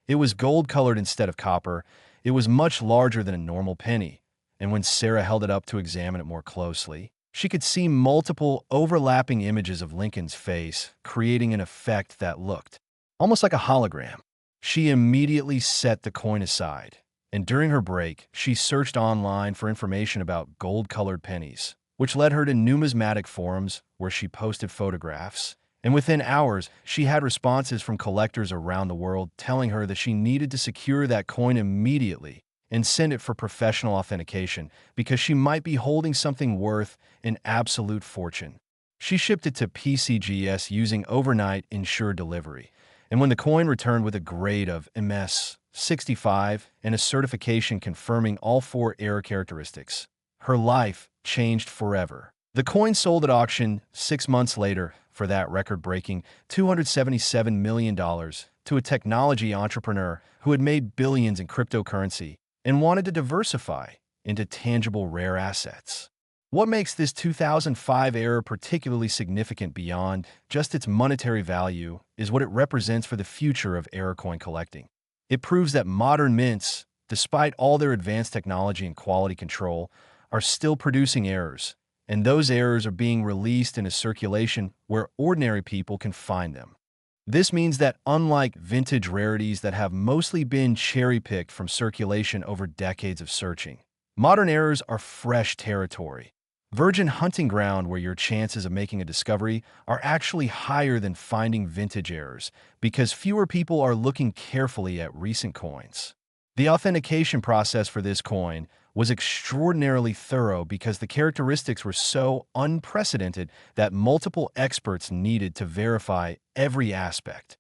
It was gold-colored instead of copper, it was much larger than a normal penny, and when Sarah held it up to examine it more closely, she could see multiple overlapping images of Lincoln's face, creating an effect that looked almost like a hologram. She immediately set the coin aside, and during her break, she searched online for information about gold-colored pennies, which led her to numismatic forums where she posted photographs. And within hours, she had responses from collectors around the world telling her that she needed to secure that coin immediately and send it for professional authentication because she might be holding something worth an absolute fortune. She shipped it to PCGS using overnight insured delivery, and when the coin returned with a grade of MS 65 and a certification confirming all 4 error characteristics, her life changed forever. The coin sold at auction 6 months later for that record-breaking $277 million to a technology entrepreneur who had made billions in cryptocurrency and wanted to diversify into tangible rare assets. What makes this 2005 error particularly significant beyond just its monetary value is what it represents for the future of error coin collecting. It proves that modern mints, despite all their advanced technology and quality control, are still producing errors, and those errors are being released into circulation where ordinary people can find them. This means that unlike vintage rarities that have mostly been cherry-picked from circulation over decades of searching, modern errors are fresh territory. Virgin hunting ground where your chances of making a discovery are actually higher than finding vintage errors because fewer people are looking carefully at recent coins. The authentication process for this coin was extraordinarily thorough because the characteristics were so unprecedented that multiple experts needed to verify every aspect.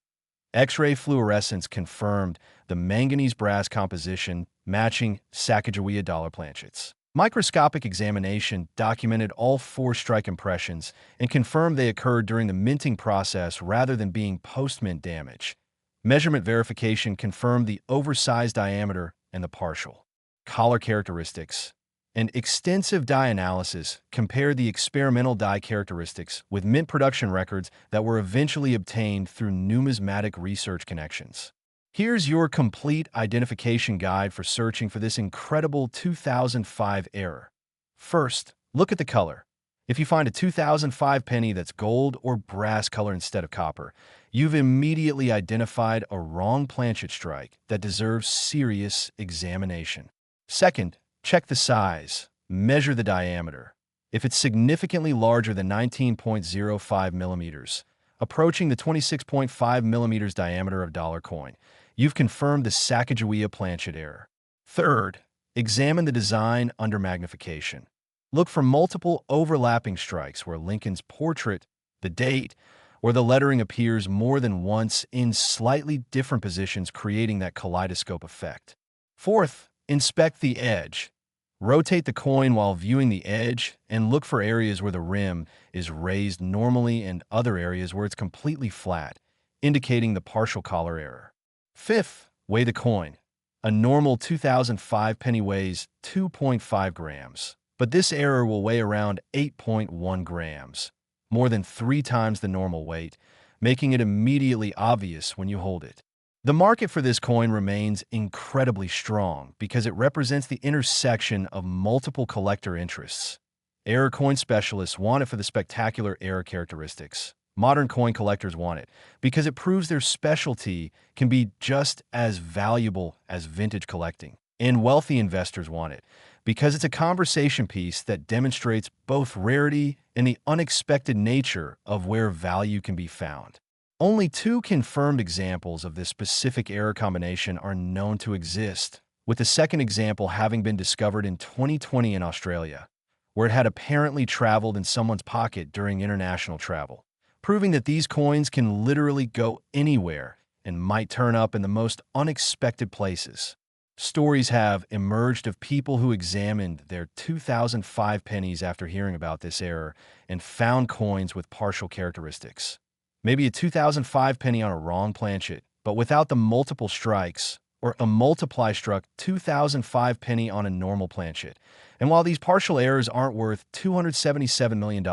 X-ray fluorescence confirmed the manganese brass composition matching Sacagawea dollar planchets. Microscopic examination documented all four strike impressions and confirmed they occurred during the minting process rather than being post-mint damage. Measurement verification confirmed the oversized diameter and the partial collar characteristics. And extensive dye analysis compared the experimental dye characteristics with mint production records that were eventually obtained through numismatic research connections. Here's your complete identification guide for searching for this incredible 2005 error. First, look at the color. If you find a 2005 penny that's gold or brass color instead of copper, you've immediately identified a wrong planchet strike that deserves serious examination. Second, check the size. Measure the diameter. If it's significantly larger than 19.05 millimeters, approaching the 26.5 millimeters diameter of dollar coin, you've confirmed the Sacagawea planchet error. Third, examine the design under magnification. Look for multiple overlapping strikes where Lincoln's portrait, the date, or the lettering appears more than once in slightly different positions, creating that kaleidoscope effect. Fourth, inspect the edge. Rotate the coin while viewing the edge and look for areas where the rim is raised normally and other areas where it's completely flat, indicating the partial collar error. Fifth, weigh the coin. A normal 2005 penny weighs 2.5 grams, but this error will weigh around 8.1 grams, more than 3 times the normal weight, making it immediately obvious when you hold it. The market for this coin remains incredibly strong because it represents the intersection of multiple collector interests. Error coin specialists want it for the spectacular error characteristics. Modern coin collectors want it because it proves their specialty can be just as valuable as vintage collecting. And wealthy investors want it because it's a conversation piece that demonstrates both rarity and the unexpected nature of where value can be found. Only 2 confirmed examples of this specific error combination are known to exist, with the second example having been discovered in 2020 in Australia, where it had apparently traveled in someone's pocket during international travel, proving that these coins can literally go anywhere and might turn up in the most unexpected places. Stories have emerged of people who examined their 2005 pennies after hearing about this error and found coins with partial characteristics. Maybe a 2005 penny on a wrong planchet, but without the multiple strikes, or a multiply struck 2005 penny on a normal planchet. And while these partial errors aren't worth $277 million,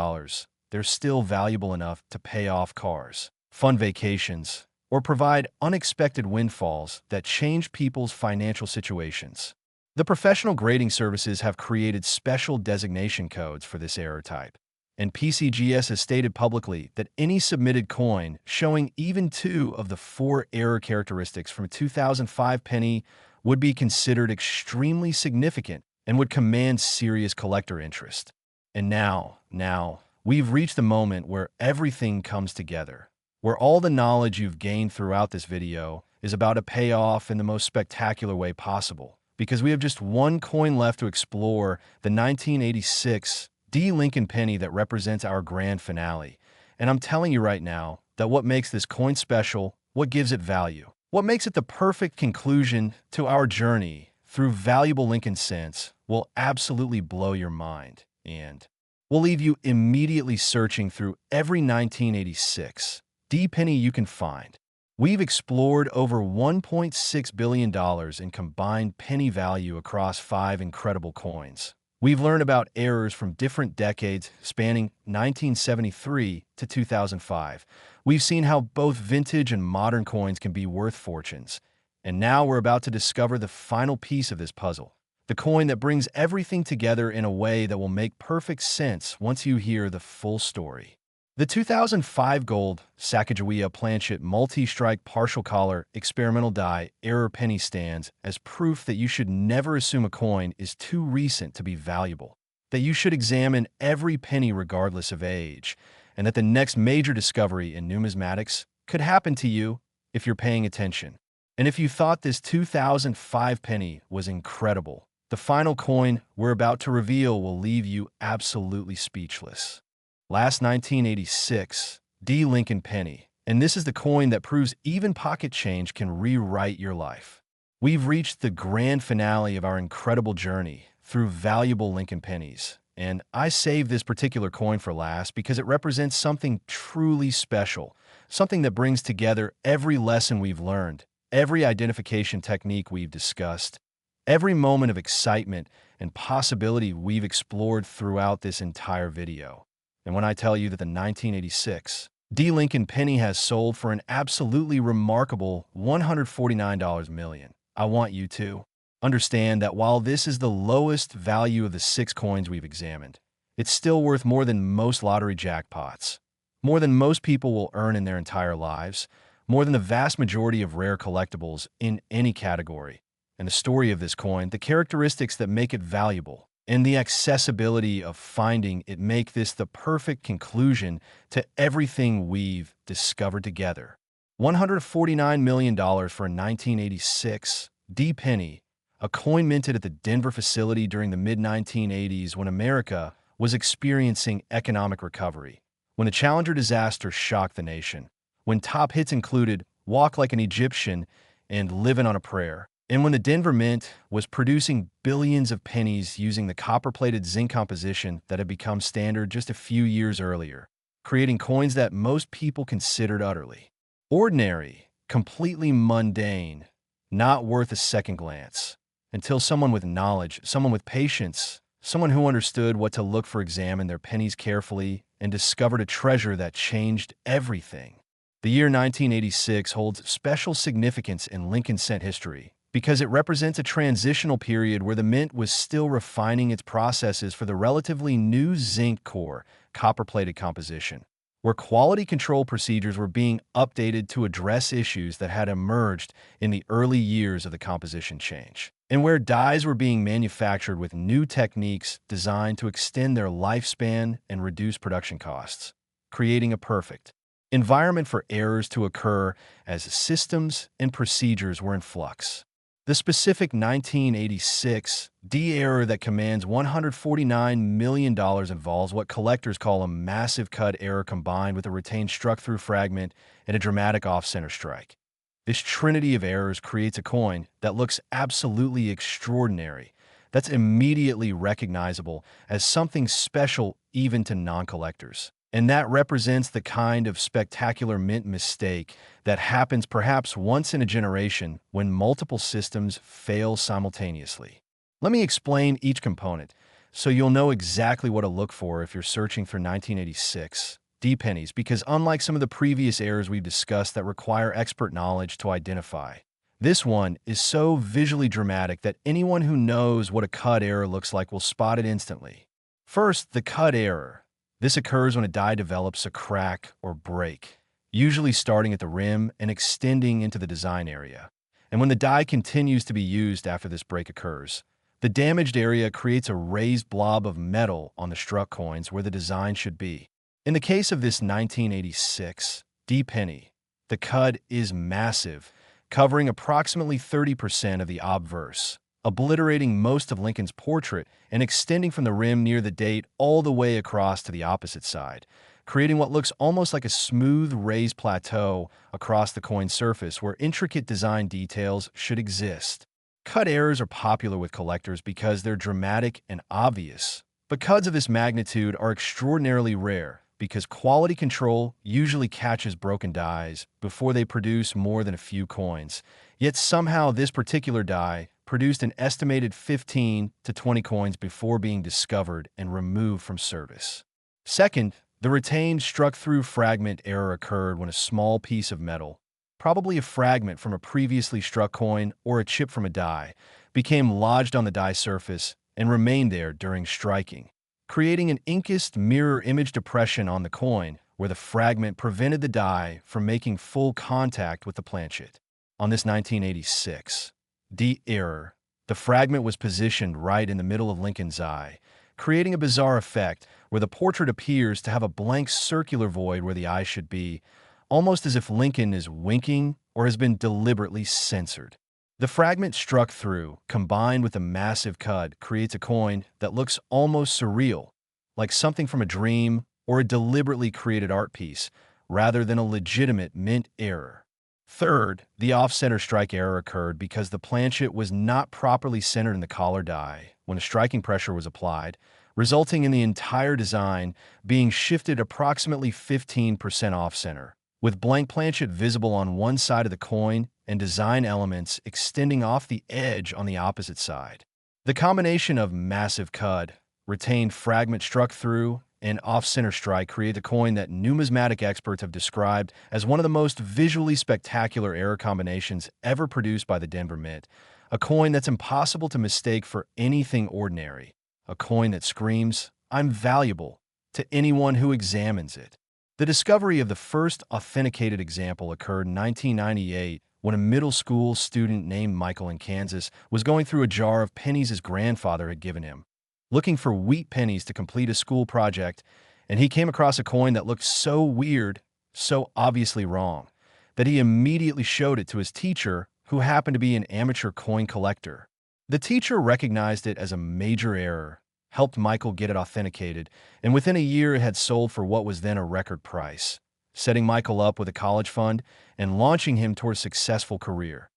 they're still valuable enough to pay off cars, fund vacations, or provide unexpected windfalls that change people's financial situations. The professional grading services have created special designation codes for this error type, and PCGS has stated publicly that any submitted coin showing even 2 of the 4 error characteristics from a 2005 penny would be considered extremely significant and would command serious collector interest. And now, we've reached the moment where everything comes together, where all the knowledge you've gained throughout this video is about to pay off in the most spectacular way possible, because we have just one coin left to explore, the 1986 D. Lincoln penny that represents our grand finale. And I'm telling you right now that what makes this coin special, what gives it value, what makes it the perfect conclusion to our journey through valuable Lincoln cents will absolutely blow your mind. And will leave you immediately searching through every 1986 D penny you can find. We've explored over $1.6 billion in combined penny value across 5 incredible coins. We've learned about errors from different decades spanning 1973 to 2005. We've seen how both vintage and modern coins can be worth fortunes. And now we're about to discover the final piece of this puzzle, the coin that brings everything together in a way that will make perfect sense once you hear the full story. The 2005 gold Sacagawea Planchet multi-strike partial collar experimental die error penny stands as proof that you should never assume a coin is too recent to be valuable, that you should examine every penny regardless of age, and that the next major discovery in numismatics could happen to you if you're paying attention. And if you thought this 2005 penny was incredible, the final coin we're about to reveal will leave you absolutely speechless. Last 1986, D. Lincoln Penny, and this is the coin that proves even pocket change can rewrite your life. We've reached the grand finale of our incredible journey through valuable Lincoln pennies, and I saved this particular coin for last because it represents something truly special, something that brings together every lesson we've learned, every identification technique we've discussed, every moment of excitement and possibility we've explored throughout this entire video. And when I tell you that the 1986 D. Lincoln Penny has sold for an absolutely remarkable $149 million, I want you to understand that while this is the lowest value of the 6 coins we've examined, it's still worth more than most lottery jackpots, more than most people will earn in their entire lives, more than the vast majority of rare collectibles in any category. And the story of this coin, the characteristics that make it valuable, and the accessibility of finding it make this the perfect conclusion to everything we've discovered together. $149 million for a 1986 D. Penny, a coin minted at the Denver facility during the mid-1980s when America was experiencing economic recovery, when the Challenger disaster shocked the nation, when top hits included Walk Like an Egyptian and Livin' on a Prayer, and when the Denver Mint was producing billions of pennies using the copper-plated zinc composition that had become standard just a few years earlier, creating coins that most people considered utterly ordinary, completely mundane, not worth a second glance, until someone with knowledge, someone with patience, someone who understood what to look for examined their pennies carefully and discovered a treasure that changed everything. The year 1986 holds special significance in Lincoln cent history, because it represents a transitional period where the mint was still refining its processes for the relatively new zinc core, copper-plated composition, where quality control procedures were being updated to address issues that had emerged in the early years of the composition change, and where dies were being manufactured with new techniques designed to extend their lifespan and reduce production costs, creating a perfect environment for errors to occur as systems and procedures were in flux. The specific 1986 D error that commands $149 million involves what collectors call a massive cut error combined with a retained struck-through fragment and a dramatic off-center strike. This trinity of errors creates a coin that looks absolutely extraordinary, that's immediately recognizable as something special even to non-collectors. And that represents the kind of spectacular mint mistake that happens perhaps once in a generation when multiple systems fail simultaneously. Let me explain each component so you'll know exactly what to look for if you're searching for 1986 D pennies, because unlike some of the previous errors we've discussed that require expert knowledge to identify, this one is so visually dramatic that anyone who knows what a cut error looks like will spot it instantly. First, the cut error. This occurs when a die develops a crack or break, usually starting at the rim and extending into the design area. And when the die continues to be used after this break occurs, the damaged area creates a raised blob of metal on the struck coins where the design should be. In the case of this 1986 D penny, the cut is massive, covering approximately 30% of the obverse, obliterating most of Lincoln's portrait and extending from the rim near the date all the way across to the opposite side, creating what looks almost like a smooth raised plateau across the coin surface where intricate design details should exist. Cut errors are popular with collectors because they're dramatic and obvious, but cuts of this magnitude are extraordinarily rare because quality control usually catches broken dies before they produce more than a few coins. Yet somehow this particular die produced an estimated 15 to 20 coins before being discovered and removed from service. Second, the retained struck-through fragment error occurred when a small piece of metal, probably a fragment from a previously struck coin or a chip from a die, became lodged on the die surface and remained there during striking, creating an inked mirror image depression on the coin where the fragment prevented the die from making full contact with the planchet. On this 1986 D error, the fragment was positioned right in the middle of Lincoln's eye, creating a bizarre effect where the portrait appears to have a blank circular void where the eye should be, almost as if Lincoln is winking or has been deliberately censored. The fragment struck through, combined with a massive cut, creates a coin that looks almost surreal, like something from a dream or a deliberately created art piece, rather than a legitimate mint error. Third, the off-center strike error occurred because the planchet was not properly centered in the collar die when a striking pressure was applied, resulting in the entire design being shifted approximately 15% off-center, with blank planchet visible on one side of the coin and design elements extending off the edge on the opposite side. The combination of massive cut, retained fragment struck through, and off-center strike create a coin that numismatic experts have described as one of the most visually spectacular error combinations ever produced by the Denver Mint, a coin that's impossible to mistake for anything ordinary, a coin that screams, "I'm valuable," to anyone who examines it. The discovery of the first authenticated example occurred in 1998 when a middle school student named Michael in Kansas was going through a jar of pennies his grandfather had given him, looking for wheat pennies to complete a school project, and he came across a coin that looked so weird, so obviously wrong, that he immediately showed it to his teacher, who happened to be an amateur coin collector. The teacher recognized it as a major error, helped Michael get it authenticated, and within a year it had sold for what was then a record price, setting Michael up with a college fund and launching him toward a successful career.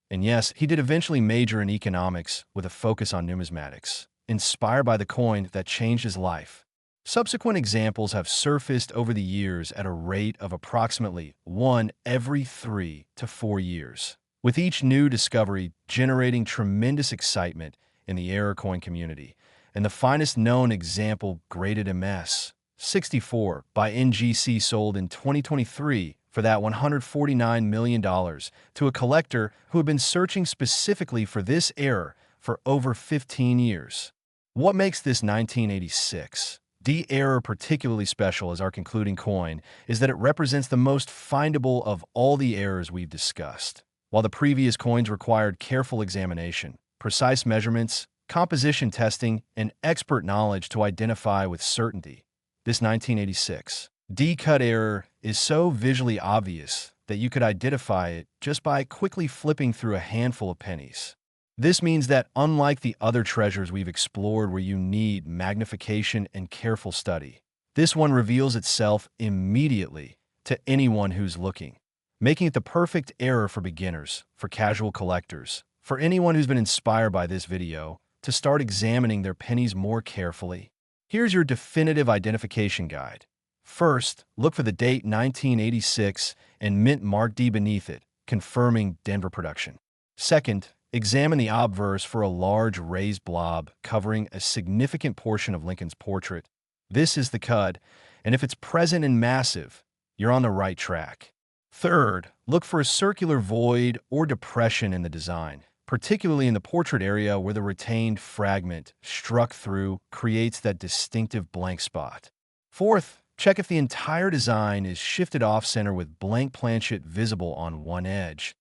And yes, he did eventually major in economics with a focus on numismatics, inspired by the coin that changed his life. Subsequent examples have surfaced over the years at a rate of approximately one every 3 to 4 years, with each new discovery generating tremendous excitement in the error coin community. And the finest known example, graded MS-64 by NGC, sold in 2023 for that $149 million to a collector who had been searching specifically for this error for over 15 years. What makes this 1986 D error particularly special as our concluding coin is that it represents the most findable of all the errors we've discussed. While the previous coins required careful examination, precise measurements, composition testing, and expert knowledge to identify with certainty, this 1986 D cut error is so visually obvious that you could identify it just by quickly flipping through a handful of pennies. This means that unlike the other treasures we've explored where you need magnification and careful study, this one reveals itself immediately to anyone who's looking, making it the perfect error for beginners, for casual collectors, for anyone who's been inspired by this video to start examining their pennies more carefully. Here's your definitive identification guide. First, look for the date 1986 and mint mark D beneath it, confirming Denver production. Second, examine the obverse for a large raised blob covering a significant portion of Lincoln's portrait. This is the cut, and if it's present and massive, you're on the right track. Third, look for a circular void or depression in the design, particularly in the portrait area where the retained fragment struck through creates that distinctive blank spot. Fourth, check if the entire design is shifted off-center with blank planchet visible on one edge.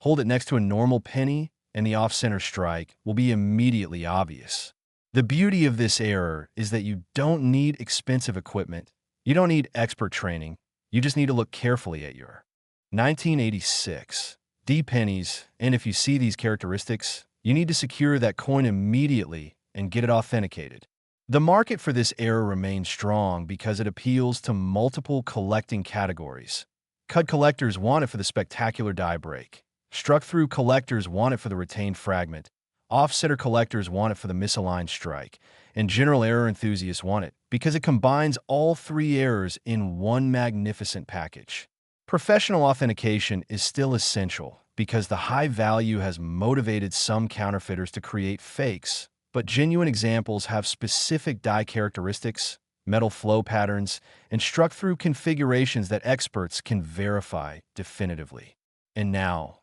Hold it next to a normal penny, and the off-center strike will be immediately obvious. The beauty of this error is that you don't need expensive equipment, you don't need expert training, you just need to look carefully at your 1986 D pennies, and if you see these characteristics, you need to secure that coin immediately and get it authenticated. The market for this error remains strong because it appeals to multiple collecting categories. Cut collectors want it for the spectacular die break. Struck-through collectors want it for the retained fragment, offsetter collectors want it for the misaligned strike, and general error enthusiasts want it because it combines all three errors in one magnificent package. Professional authentication is still essential because the high value has motivated some counterfeiters to create fakes, but genuine examples have specific die characteristics, metal flow patterns, and struck-through configurations that experts can verify definitively. And now,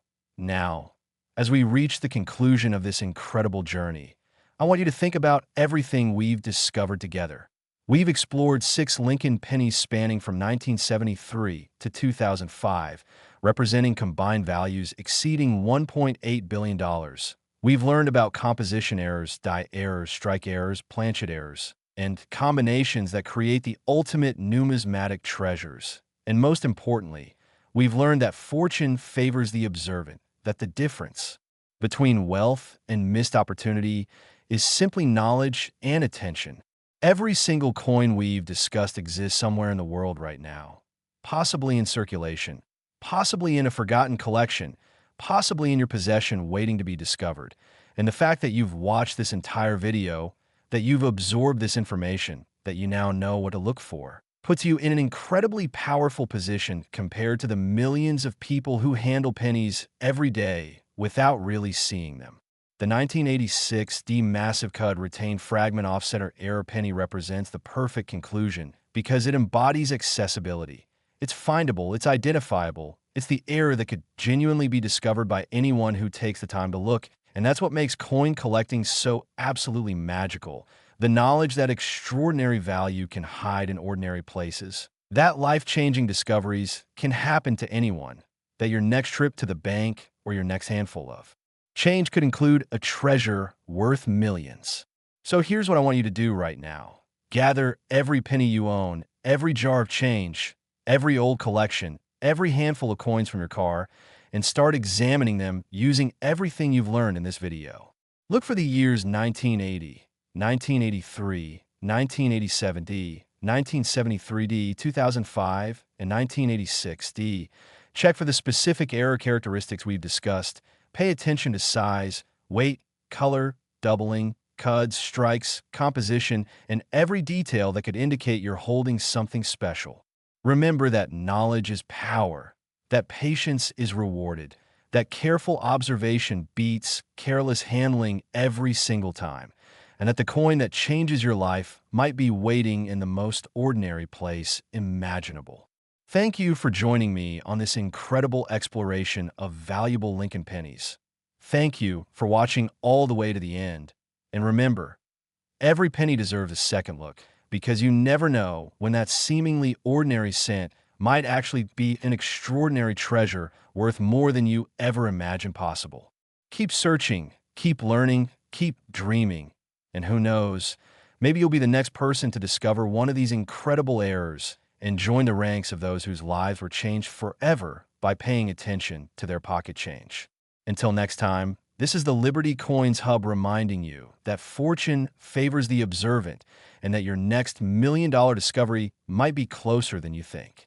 as we reach the conclusion of this incredible journey, I want you to think about everything we've discovered together. We've explored 6 Lincoln pennies spanning from 1973 to 2005, representing combined values exceeding $1.8 billion. We've learned about composition errors, die errors, strike errors, planchet errors, and combinations that create the ultimate numismatic treasures. And most importantly, we've learned that fortune favors the observant, that the difference between wealth and missed opportunity is simply knowledge and attention. Every single coin we've discussed exists somewhere in the world right now, possibly in circulation, possibly in a forgotten collection, possibly in your possession waiting to be discovered. And the fact that you've watched this entire video, that you've absorbed this information, that you now know what to look for, puts you in an incredibly powerful position compared to the millions of people who handle pennies every day without really seeing them. The 1986 D Massive Cut Retained Fragment Offset or Error penny represents the perfect conclusion because it embodies accessibility. It's findable, it's identifiable, it's the error that could genuinely be discovered by anyone who takes the time to look, and that's what makes coin collecting so absolutely magical. The knowledge that extraordinary value can hide in ordinary places, that life-changing discoveries can happen to anyone, that your next trip to the bank or your next handful of change could include a treasure worth millions. So here's what I want you to do right now. Gather every penny you own, every jar of change, every old collection, every handful of coins from your car, and start examining them using everything you've learned in this video. Look for the years 1980, 1983, 1987D, 1973D, 2005, and 1986D. Check for the specific error characteristics we've discussed. Pay attention to size, weight, color, doubling, cuds, strikes, composition, and every detail that could indicate you're holding something special. Remember that knowledge is power, that patience is rewarded, that careful observation beats careless handling every single time, and that the coin that changes your life might be waiting in the most ordinary place imaginable. Thank you for joining me on this incredible exploration of valuable Lincoln pennies. Thank you for watching all the way to the end. And remember, every penny deserves a second look, because you never know when that seemingly ordinary cent might actually be an extraordinary treasure worth more than you ever imagined possible. Keep searching, keep learning, keep dreaming, and who knows, maybe you'll be the next person to discover one of these incredible errors and join the ranks of those whose lives were changed forever by paying attention to their pocket change. Until next time, this is the Liberty Coins Hub reminding you that fortune favors the observant and that your next $1 million discovery might be closer than you think.